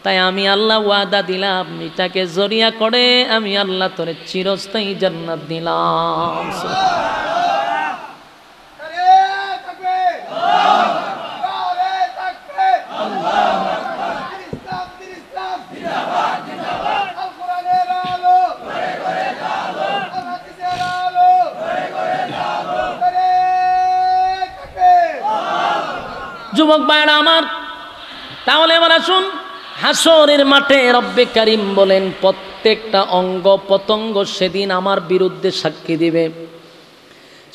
A: তাই আমি আল্লাহ ওয়াদা দিলাম, এটাকে জরিয়া করে আমি আল্লাহ তোরে চিরস্থায়ী জান্নাত দিলাম। যুবক ভাইরা আমার, তাহলে এবার আসুন, হাসরের মাঠে রব্বে কারিম বলেন, প্রত্যেকটা অঙ্গ প্রত্যঙ্গ সেদিন আমার বিরুদ্ধে সাক্ষী দিবে।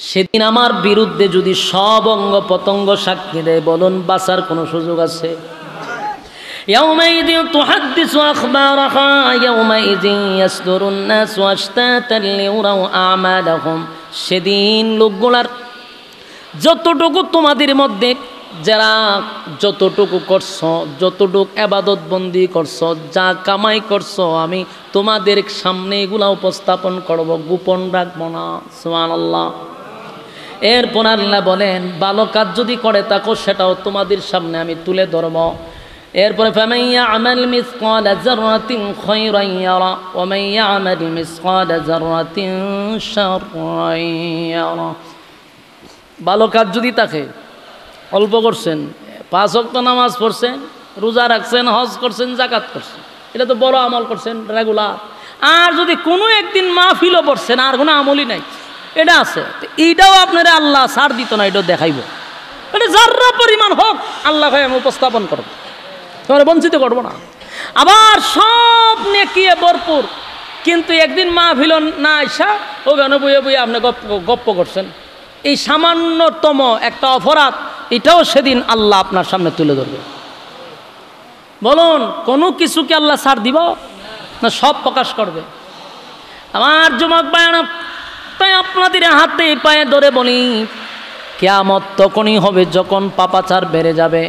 A: সেদিন আমার বিরুদ্ধে যদি সব অঙ্গ প্রত্যঙ্গ সাক্ষী দেয়, বলুন বাঁচার কোনো সুযোগ আছে? ইয়াউমাইযিন তুহাদ্দিসু আখবারাহা ইয়াউমাইযিন ইয়াসদুরুন নাসু আশতাতান লিউরাউ আমালাহুম। সেদিন লোকগুলার যতটুকু তোমাদের মধ্যে যারা যতটুকু করছো, যতটুকু ইবাদত বন্দি করছো, যা কামাই করছো, আমি তোমাদের সামনে এগুলা উপস্থাপন করব, গোপন রাখবো না। সুবহানাল্লাহ। এরপর আল্লাহ বলেন, ভালো কাজ যদি করে থাকো সেটাও তোমাদের সামনে আমি তুলে ধরব। এরপরে ফামান ইয়া'মাল মিসকালা যাররাতিন খায়রান ইয়ারা ওয়া মান ইয়া'মাল মিসকালা যাররাতিন শাররান ইয়ারা। ভালো কাজ যদি থাকে, অল্প করছেন, 5 ওয়াক্ত নামাজ পড়ছেন, রোজা রাখছেন, হজ করছেন, যাকাত করছেন, এটা তো বড় আমল করছেন রেগুলার। আর যদি কোনো একদিন মাহফিলও পড়ছেন আর কোনো আমলই নাই, এটা আছে, এইটাও আপনারা আল্লাহ ছাড় দিত না, এটাও দেখাইব। এটা যারা পরিমাণ হোক আল্লাহ ভাই আমি উপস্থাপন করব, তোমার বঞ্চিত করব না। আবার সব নেকিয়ে ভরপুর, কিন্তু একদিন মাহফিল না আইসা ওখানে বইয়ে বইয়ে আপনি গপ্প করছেন, এই সামান্যতম একটা অপরাধ, এটাও সেদিন আল্লাহ আপনার সামনে তুলে ধরবে। বলুন কোনো কিছুকে আল্লাহ ছাড় দিব না, সব প্রকাশ করবে? আমার যুবক ভাইরা, তাই আপনাদের হাতে পায়ে ধরে বলি, কিয়ামত তখনই হবে যখন পাপাচার বেড়ে যাবে।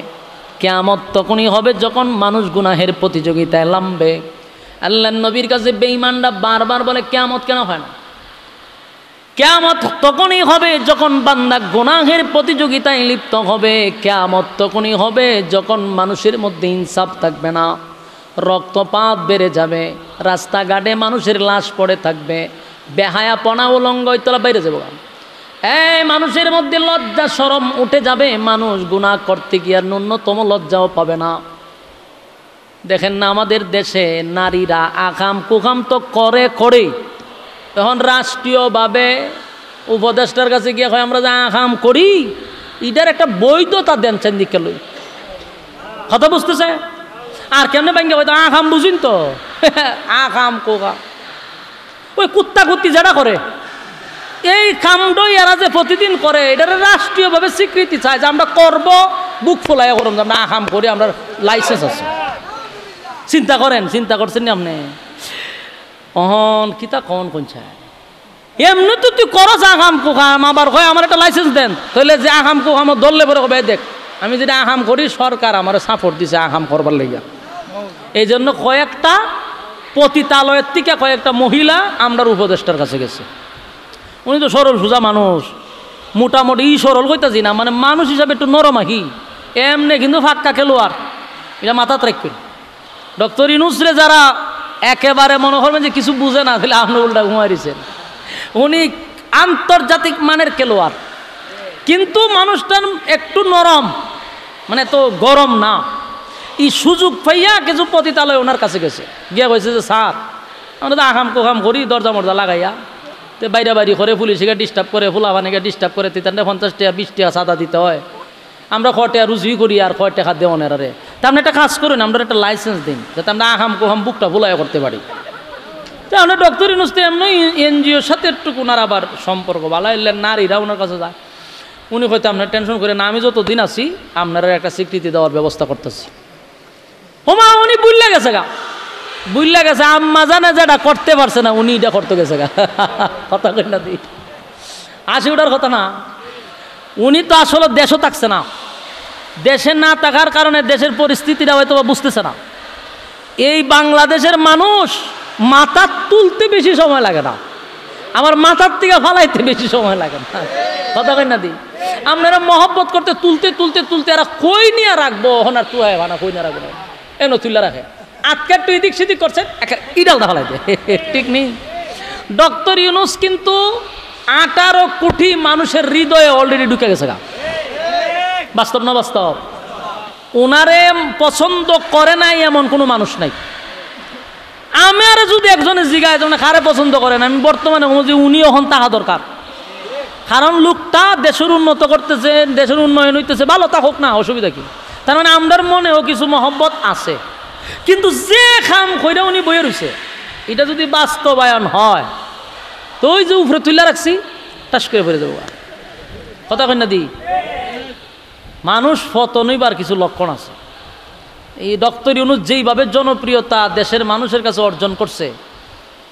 A: কিয়ামত তখনই হবে যখন মানুষ গুনাহের প্রতিযোগিতায় নামবে। আল্লাহর নবীর কাছে বেঈমানরা বারবার বলে, কিয়ামত কেন হয় না? কিয়ামত তখনই হবে যখন বান্দা গুনাহের প্রতিযোগিতায় লিপ্ত হবে। কিয়ামত তখনই হবে যখন মানুষের মধ্যে ইনসাফ থাকবে না, রক্তপাত বেড়ে যাবে, রাস্তাঘাটে মানুষের লাশ পড়ে থাকবে, বেহায়াপনা উলঙ্গ ইত্যাদি বেড়ে যাবে। এই মানুষের মধ্যে লজ্জা শরম উঠে যাবে, মানুষ গুনাহ করতে গিয়ে আর ন্যূনতম লজ্জাও পাবে না। দেখেন না আমাদের দেশে নারীরা আকাম কুকাম তো করে তখন রাষ্ট্রীয়ভাবে উপদেষ্টার কাছে গিয়ে হয় আমরা যে আকাম করি, এটার একটা বৈধতা দেন চান্দিকে লই। কথা বুঝতেছে? আর কেমনে ব্যাংকে হয়তো আকাম বুঝিন তো আকাম কোকা ওই কুত্তা কুত্তি যেটা করে এই কামটাই এরা যে প্রতিদিন করে, এটার রাষ্ট্রীয়ভাবে স্বীকৃতি চায় যে আমরা করব, বুক ফোলাইয়া করুন যে আমরা আকাম করি, আমরা লাইসেন্স আছে। চিন্তা করছেন না আপনি? অহন কিতা কন কোনছে এমনি তো তুই করছ আকাম কুকাম, আবার কয় আমার একটা লাইসেন্স দেন, তাহলে যে আকাম কুকাম ধরলে পরে কবে দেখ আমি যেটা আকাম করি সরকার আমার সাপোর্ট দিছে আকাম করবার লাগিয়া। এই জন্য কয়েকটা পতিতালয়ের থেকে কয়েকটা মহিলা আমরার উপদেষ্টার কাছে গেছে। উনি তো সরল সোজা মানুষ, মোটামুটি সরল কইতাছি না, মানে মানুষ হিসাবে একটু নরমাহি, এমনি কিন্তু ফাক্কা খেলোয়াড়, এটা মাথাত রাখবেন। ডক্টর ইউনূসরে যারা একেবারে মনে করবেন যে কিছু বুঝে না, তাহলে আপনি উল্টা ঘুমাইছেন। উনি আন্তর্জাতিক মানের খেলোয়াড়, কিন্তু মানুষটার একটু নরম, মানে তো গরম না। এই সুযোগ পাইয়া কিছু পতিতালয় ওনার কাছে গেছে, গিয়া কইছে যে স্যার আমরা তো আকাম কোকাম করি দরজা মরজা লাগাইয়া, তো বাইরে করে পুলিশকে ডিস্টার্ব করে, ফুলাবানিকে ডিস্টার্ব করে, 50 টাকা 20 টাকা চাঁদা দিতে হয়, আমরা কয়টা রুজি করি আর কয় টাকা দেওয়া নেরারে। তা আপনি একটা কাজ করুন, আমরা একটা লাইসেন্স দিন যাতে আমরা আকাম কোকাম বুকটা ফুলাইয়া করতে পারি। তা আমরা ডক্টর ইউনূস এমনি এনজিওর সাথে একটু ওনার আবার সম্পর্ক ভালো, এলেন নারীরা ওনার কাছে যায়। উনি হয়তো আপনার টেনশন করে না, আমি যতদিন আছি আপনারা একটা স্বীকৃতি দেওয়ার ব্যবস্থা করতেছি। ওমা উনি বুঝলে গেছে আম্মা জানে যেটা করতে পারছে না উনি এটা করতে গেছে গা। কথা কই না দি আসি ওটার কথা না, উনি তো আসলে দেশও থাকছে না, দেশে না থাকার কারণে দেশের পরিস্থিতিটা হয়তো বুঝতেছে না। এই বাংলাদেশের মানুষ মাথা তুলতে বেশি সময় লাগে না, আমার মাথার থেকে ফালাইতে বেশি সময় লাগে না। কথা কই না দি আপনারা মহব্বত করতে তুলতে এরা কই নিয়ে রাখবো, ওনার তুই ভানা কই নিয়ে রাখবো না, এনে তুলে রাখে আজকে একটু এদিক সেদিক করছেন ইডালটা ফালাইতে, ঠিক নেই। ডক্টর ইউনূস কিন্তু 18 কোটি মানুষের হৃদয়ে অলরেডি ঢুকে গেছে গা, বাস্তব না বাস্তব? ওনারে পছন্দ করে নাই এমন কোনো মানুষ নাই। আমি আর যদি একজনে জিগায় যেমন কারে পছন্দ করেন, আমি বর্তমানে যে উনি এখন তাহা দরকার, কারণ লোকটা দেশের উন্নত করতেছে, দেশের উন্নয়ন হইতেছে, ভালো তা হোক না, অসুবিধা কি? তার মানে আমরার মনেও কিছু মহব্বত আছে, কিন্তু যে খাম কইরা উনি বইয়ে রয়েছে এটা যদি বাস্তবায়ন হয় তো ওই যে উপরে তুলে রাখছি টাস করে ফেলে দেবো। কথা কই না দি মানুষ পতন হইবার কিছু লক্ষণ আছে। এই ডক্টর ইউনূস যেইভাবে জনপ্রিয়তা দেশের মানুষের কাছে অর্জন করছে,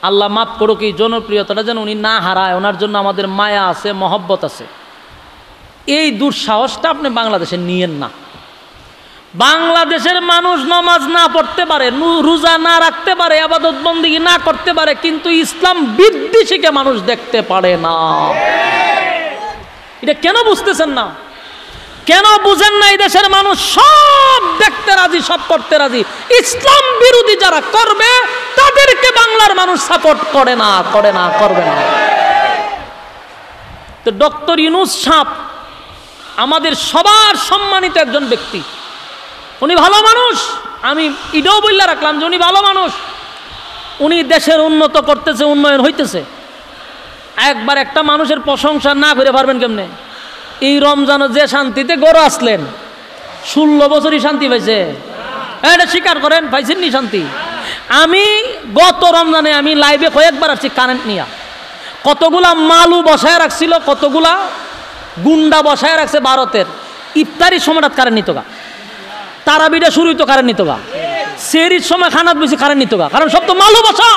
A: আল্লাহ মাফ করুক এই জনপ্রিয়তাটা যেন উনি না হারায়, ওনার জন্য আমাদের মায়া আছে, মহব্বত আছে। এই দুঃসাহসটা আপনি বাংলাদেশে নিয়েন না। বাংলাদেশের মানুষ নামাজ না পড়তে পারে, রোজা না রাখতে পারে, ইবাদত বন্দেগী না করতে পারে, কিন্তু ইসলাম বিদ্বেষীকে মানুষ দেখতে পারে না। এটা কেন বুঝতেছেন না? কেন বুঝেন না? এই দেশের মানুষ সব দেখতে রাজি, সব করতে রাজি, ইসলাম বিরোধী যারা করবে তাদেরকে বাংলার মানুষ সাপোর্ট করে না, করবে না। তো ডক্টর ইউনূস সাহেব আমাদের সবার সম্মানিত একজন ব্যক্তি, উনি ভালো মানুষ। আমি এটাও বললে রাখলাম যে উনি ভালো মানুষ, উনি দেশের উন্নত করতেছে, উন্নয়ন হইতেছে। একবার একটা মানুষের প্রশংসা না করে পারবেন কেমনে? এই রমজানে যে শান্তিতে গড়ে আসলেন, 16 বছরই শান্তি পাইছে, এটা স্বীকার করেন, পাইছেন নি শান্তি? আমি গত রমজানে আমি লাইভে কয়েকবার আসছি কারেন্ট নিয়ে, কতগুলা মালু বসায় রাখছিল, কতগুলা গুন্ডা বসায় রাখছে ভারতের। ইফতারির সময়টা কারেন্ট নিত গা, তারাবিটা শুরু হইতো কারেন্ট নিত গা, সেরির সময় খানাত বেশি কারেন্ট নিত গা, কারণ সব তো মালু বসা,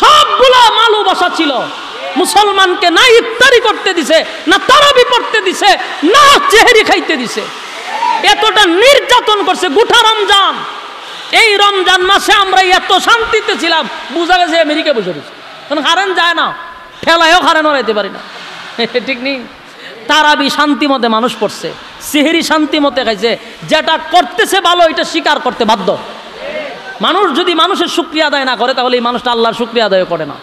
A: সবগুলা মালু বসা ছিল। মুসলমানকে না ইফতারি করতে দিছে, না তারাবি পড়তে দিছে, না চেহারি খাইতে দিছে। এতটা নির্যাতন করছে গোটা রমজান। এই রমজান মাসে আমরা এত শান্তিতে ছিলাম, বোঝা গেছে আমেরিকা বসে রয়েছে, কারণ কারেন্ট যায় না, ঠেলায়ও কারেন্ট ওরাইতে পারি না, ঠিক নেই। তারাবি শান্তি মতে মানুষ পড়ছে, সেহেরি শান্তি মতে খাইছে, যেটা করতেছে ভালো এটা স্বীকার করতে বাধ্য। মানুষ যদি মানুষের শুকরিয়া আদায় না করে তাহলে এই মানুষটা আল্লাহর শুকরিয়া আদায় করে না।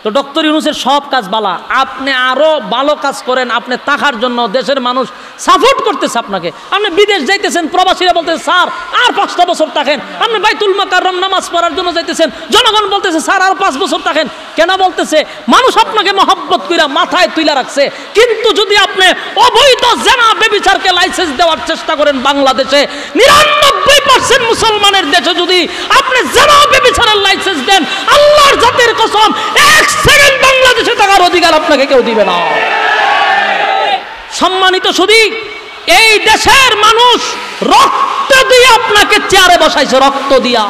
A: তো ডক্টর ইউনূসের সব কাজ বালা, আপনি আরো ভালো কাজ করেন, আপনি টাকার জন্য দেশের মানুষ সাপোর্ট করতেছে আপনাকে, আপনি বিদেশ যাইতেছেন, প্রবাসীরা বলতেছে স্যার আর 5টা বছর থাকেন, আপনি বাইতুল মুকাররম নামাজ পড়ার জন্য যাইতেছেন, জনগণ বলতেছে স্যার আর 5 বছর থাকেন। কেন বলতেছে? মানুষ আপনাকে মহব্বত কইরা মাথায় তুইলা রাখছে। কিন্তু যদি আপনি অবৈধ জেনা ব্যভিচারকে লাইসেন্স দেওয়ার চেষ্টা করেন বাংলাদেশে, 99% মুসলমানের দেশে যদি আপনি জেনা ব্যভিচারের লাইসেন্স দেন, আল্লাহর জাতের কসম 1 সেকেন্ড বাংলাদেশে থাকার অধিকার আপনাকে কেউ দিবে না। সম্মানিত সুধী, এই দেশের মানুষ রক্ত দিয়ে আপনাকে চেয়ারে বসাইছে, রক্ত দিয়া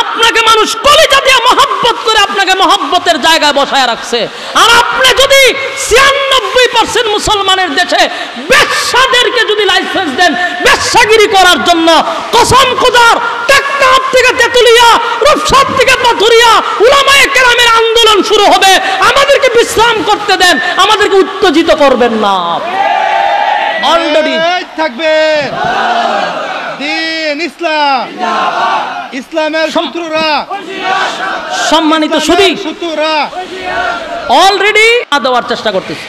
A: আপনাকে মানুষ কলিজা দিয়ে মহব্বত করে আপনাকে মহব্বতের জায়গায় বসায় রাখছে। আর আপনি যদি 96% মুসলমানের দেশে বেশ্যাদেরকে যদি লাইসেন্স দেন বেশ্যাগিরি করার জন্য, কসম খোদার টেকনাফ থেকে তেতুলিয়া, রূপসা থেকে পাথুরিয়া উলামায়ে কেরামের আন্দোলন শুরু হবে। আমাদেরকে বিশ্রাম করতে দেন, আমাদেরকে উত্তেজিত করবেন না। অলরেডি
B: থাকবে দ্বীন ইসলাম, ইসলামের শত্রুরা,
A: সম্মানিত সুধী,
B: শত্রুরা
A: অলরেডি দেওয়ার চেষ্টা করতেছি।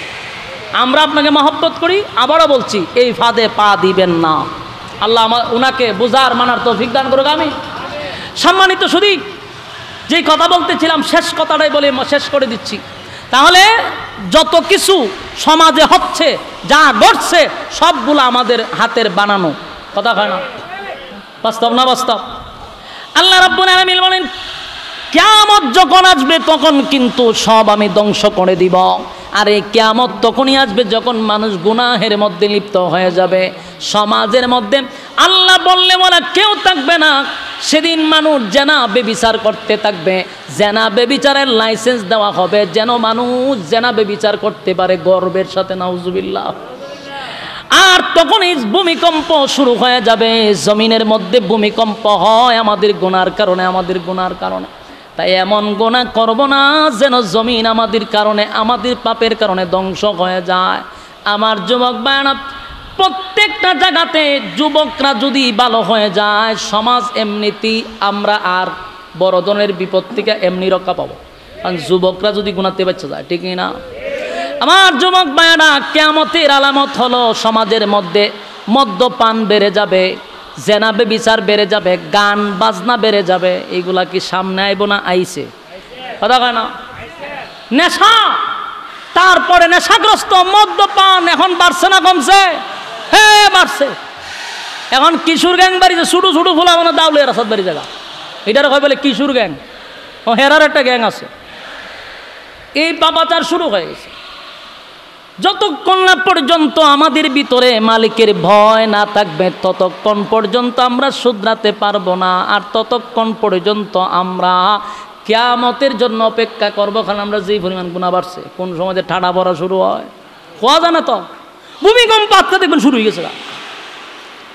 A: আমরা আপনাকে মহব্বত করি, আবারও বলছি এই ফাঁদে পা দিবেন না। আল্লাহ উনাকে বুঝার মানার তৌফিক দান করুক। আমি সম্মানিত সুধী, যে কথা বলতেছিলাম শেষ কথাটাই বলে শেষ করে দিচ্ছি। তাহলে যত কিছু সমাজে হচ্ছে, যা ঘটছে, সবগুলো আমাদের হাতের বানানো কথা, হয় না? বাস্তব না বাস্তব? আল্লাহ রাব্বুল আলামিন বলেন কিয়ামত যখন আসবে তখন কিন্তু সব আমি ধ্বংস করে দিব। আর এই কিয়ামত তখনই আসবে যখন মানুষ গুনাহের মধ্যে লিপ্ত হয়ে যাবে। সমাজের মধ্যে আল্লাহ বললে বলা কেউ থাকবে না। সেদিন মানুষ জেনা বেবিচার করতে থাকবে, জেনা বেবিচারের লাইসেন্স দেওয়া হবে যেন মানুষ জেনা বেবিচার করতে পারে গর্বের সাথে, নাউজুবিল্লাহ। আর তখন এই ভূমিকম্প শুরু হয়ে যাবে, জমিনের মধ্যে ভূমিকম্প হয় আমাদের গুনার কারণে, আমাদের গুনার কারণে। তাই এমন গুনাহ করব না যেন জমিন আমাদের কারণে, আমাদের পাপের কারণে ধ্বংস হয়ে যায়। আমার যুবক ভাইরা, প্রত্যেকটা জায়গাতে যুবকরা যদি ভালো হয়ে যায়, সমাজ এমনিতেই আমরা আর বড় ধরনের বিপদ থেকে এমনি রক্ষা পাবো। কারণ যুবকরা যদি গুনাতে বাচ্চা যায়, ঠিক না? আমার যুবক ভাইরা, কিয়ামতের আলামত হলো সমাজের মধ্যে মদ্যপান বেড়ে যাবে, জেনা বেবিচার বেড়ে যাবে, গান বাজনা বেড়ে যাবে। এইগুলা কি সামনে আইব না আইছে? কথা কয় না? নেশা, তারপরে নেশাগ্রস্ত মদ্যপান এখন বাড়ছে না কমছে? হ্যাঁ বাড়ছে। এখন কিশোর গ্যাং বাড়িছে, ছোটো ছোটো ফুলা মানে দাউলে রাসাদ বাড়ি জায়গা, এটার হয় বলে কিশোর গ্যাং। ও হেরার একটা গ্যাং আছে, এই পাপাচার শুরু হয়ে গেছে। যতক্ষণ না পর্যন্ত আমাদের ভিতরে মালিকের ভয় না থাকবে ততক্ষণ পর্যন্ত আমরা শুধরাতে পারবো না। আর ততক্ষণ পর্যন্ত আমরা কিয়ামতের জন্য অপেক্ষা করবো। কারণ আমরা যেই পরিমাণ গুনাহ বাড়ছে, কোন সমাজে ঠাডা পড়া শুরু হয় কোয়া জানে তো, ভূমিকম্প আজকে দেখবেন শুরু হয়ে গেছে।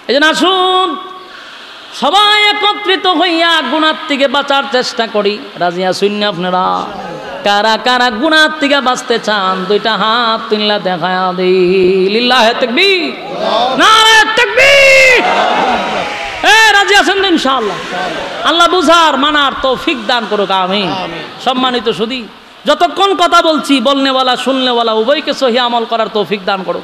A: এই জন্য আসুন সবাই একত্রিত হইয়া গুনার থেকে বাঁচার চেষ্টা করি। রাজি আসুন না আপনারা? কারা কারা গুনার থেকে বাঁচতে চান দুইটা হাত তুললা দেখায় দেই। লিল্লাহে তাকবীর, নারে তাকবীর। রাজি আছেন তো ইনশাআল্লাহ? আল্লাহ বুঝার মানার তৌফিক দান করুক, আমিন। সম্মানিত সুধী, যতক্ষণ কথা বলছি বলনেওয়ালা শুননেওয়ালা উভয়কে সহি আমল করার তৌফিক দান করুক।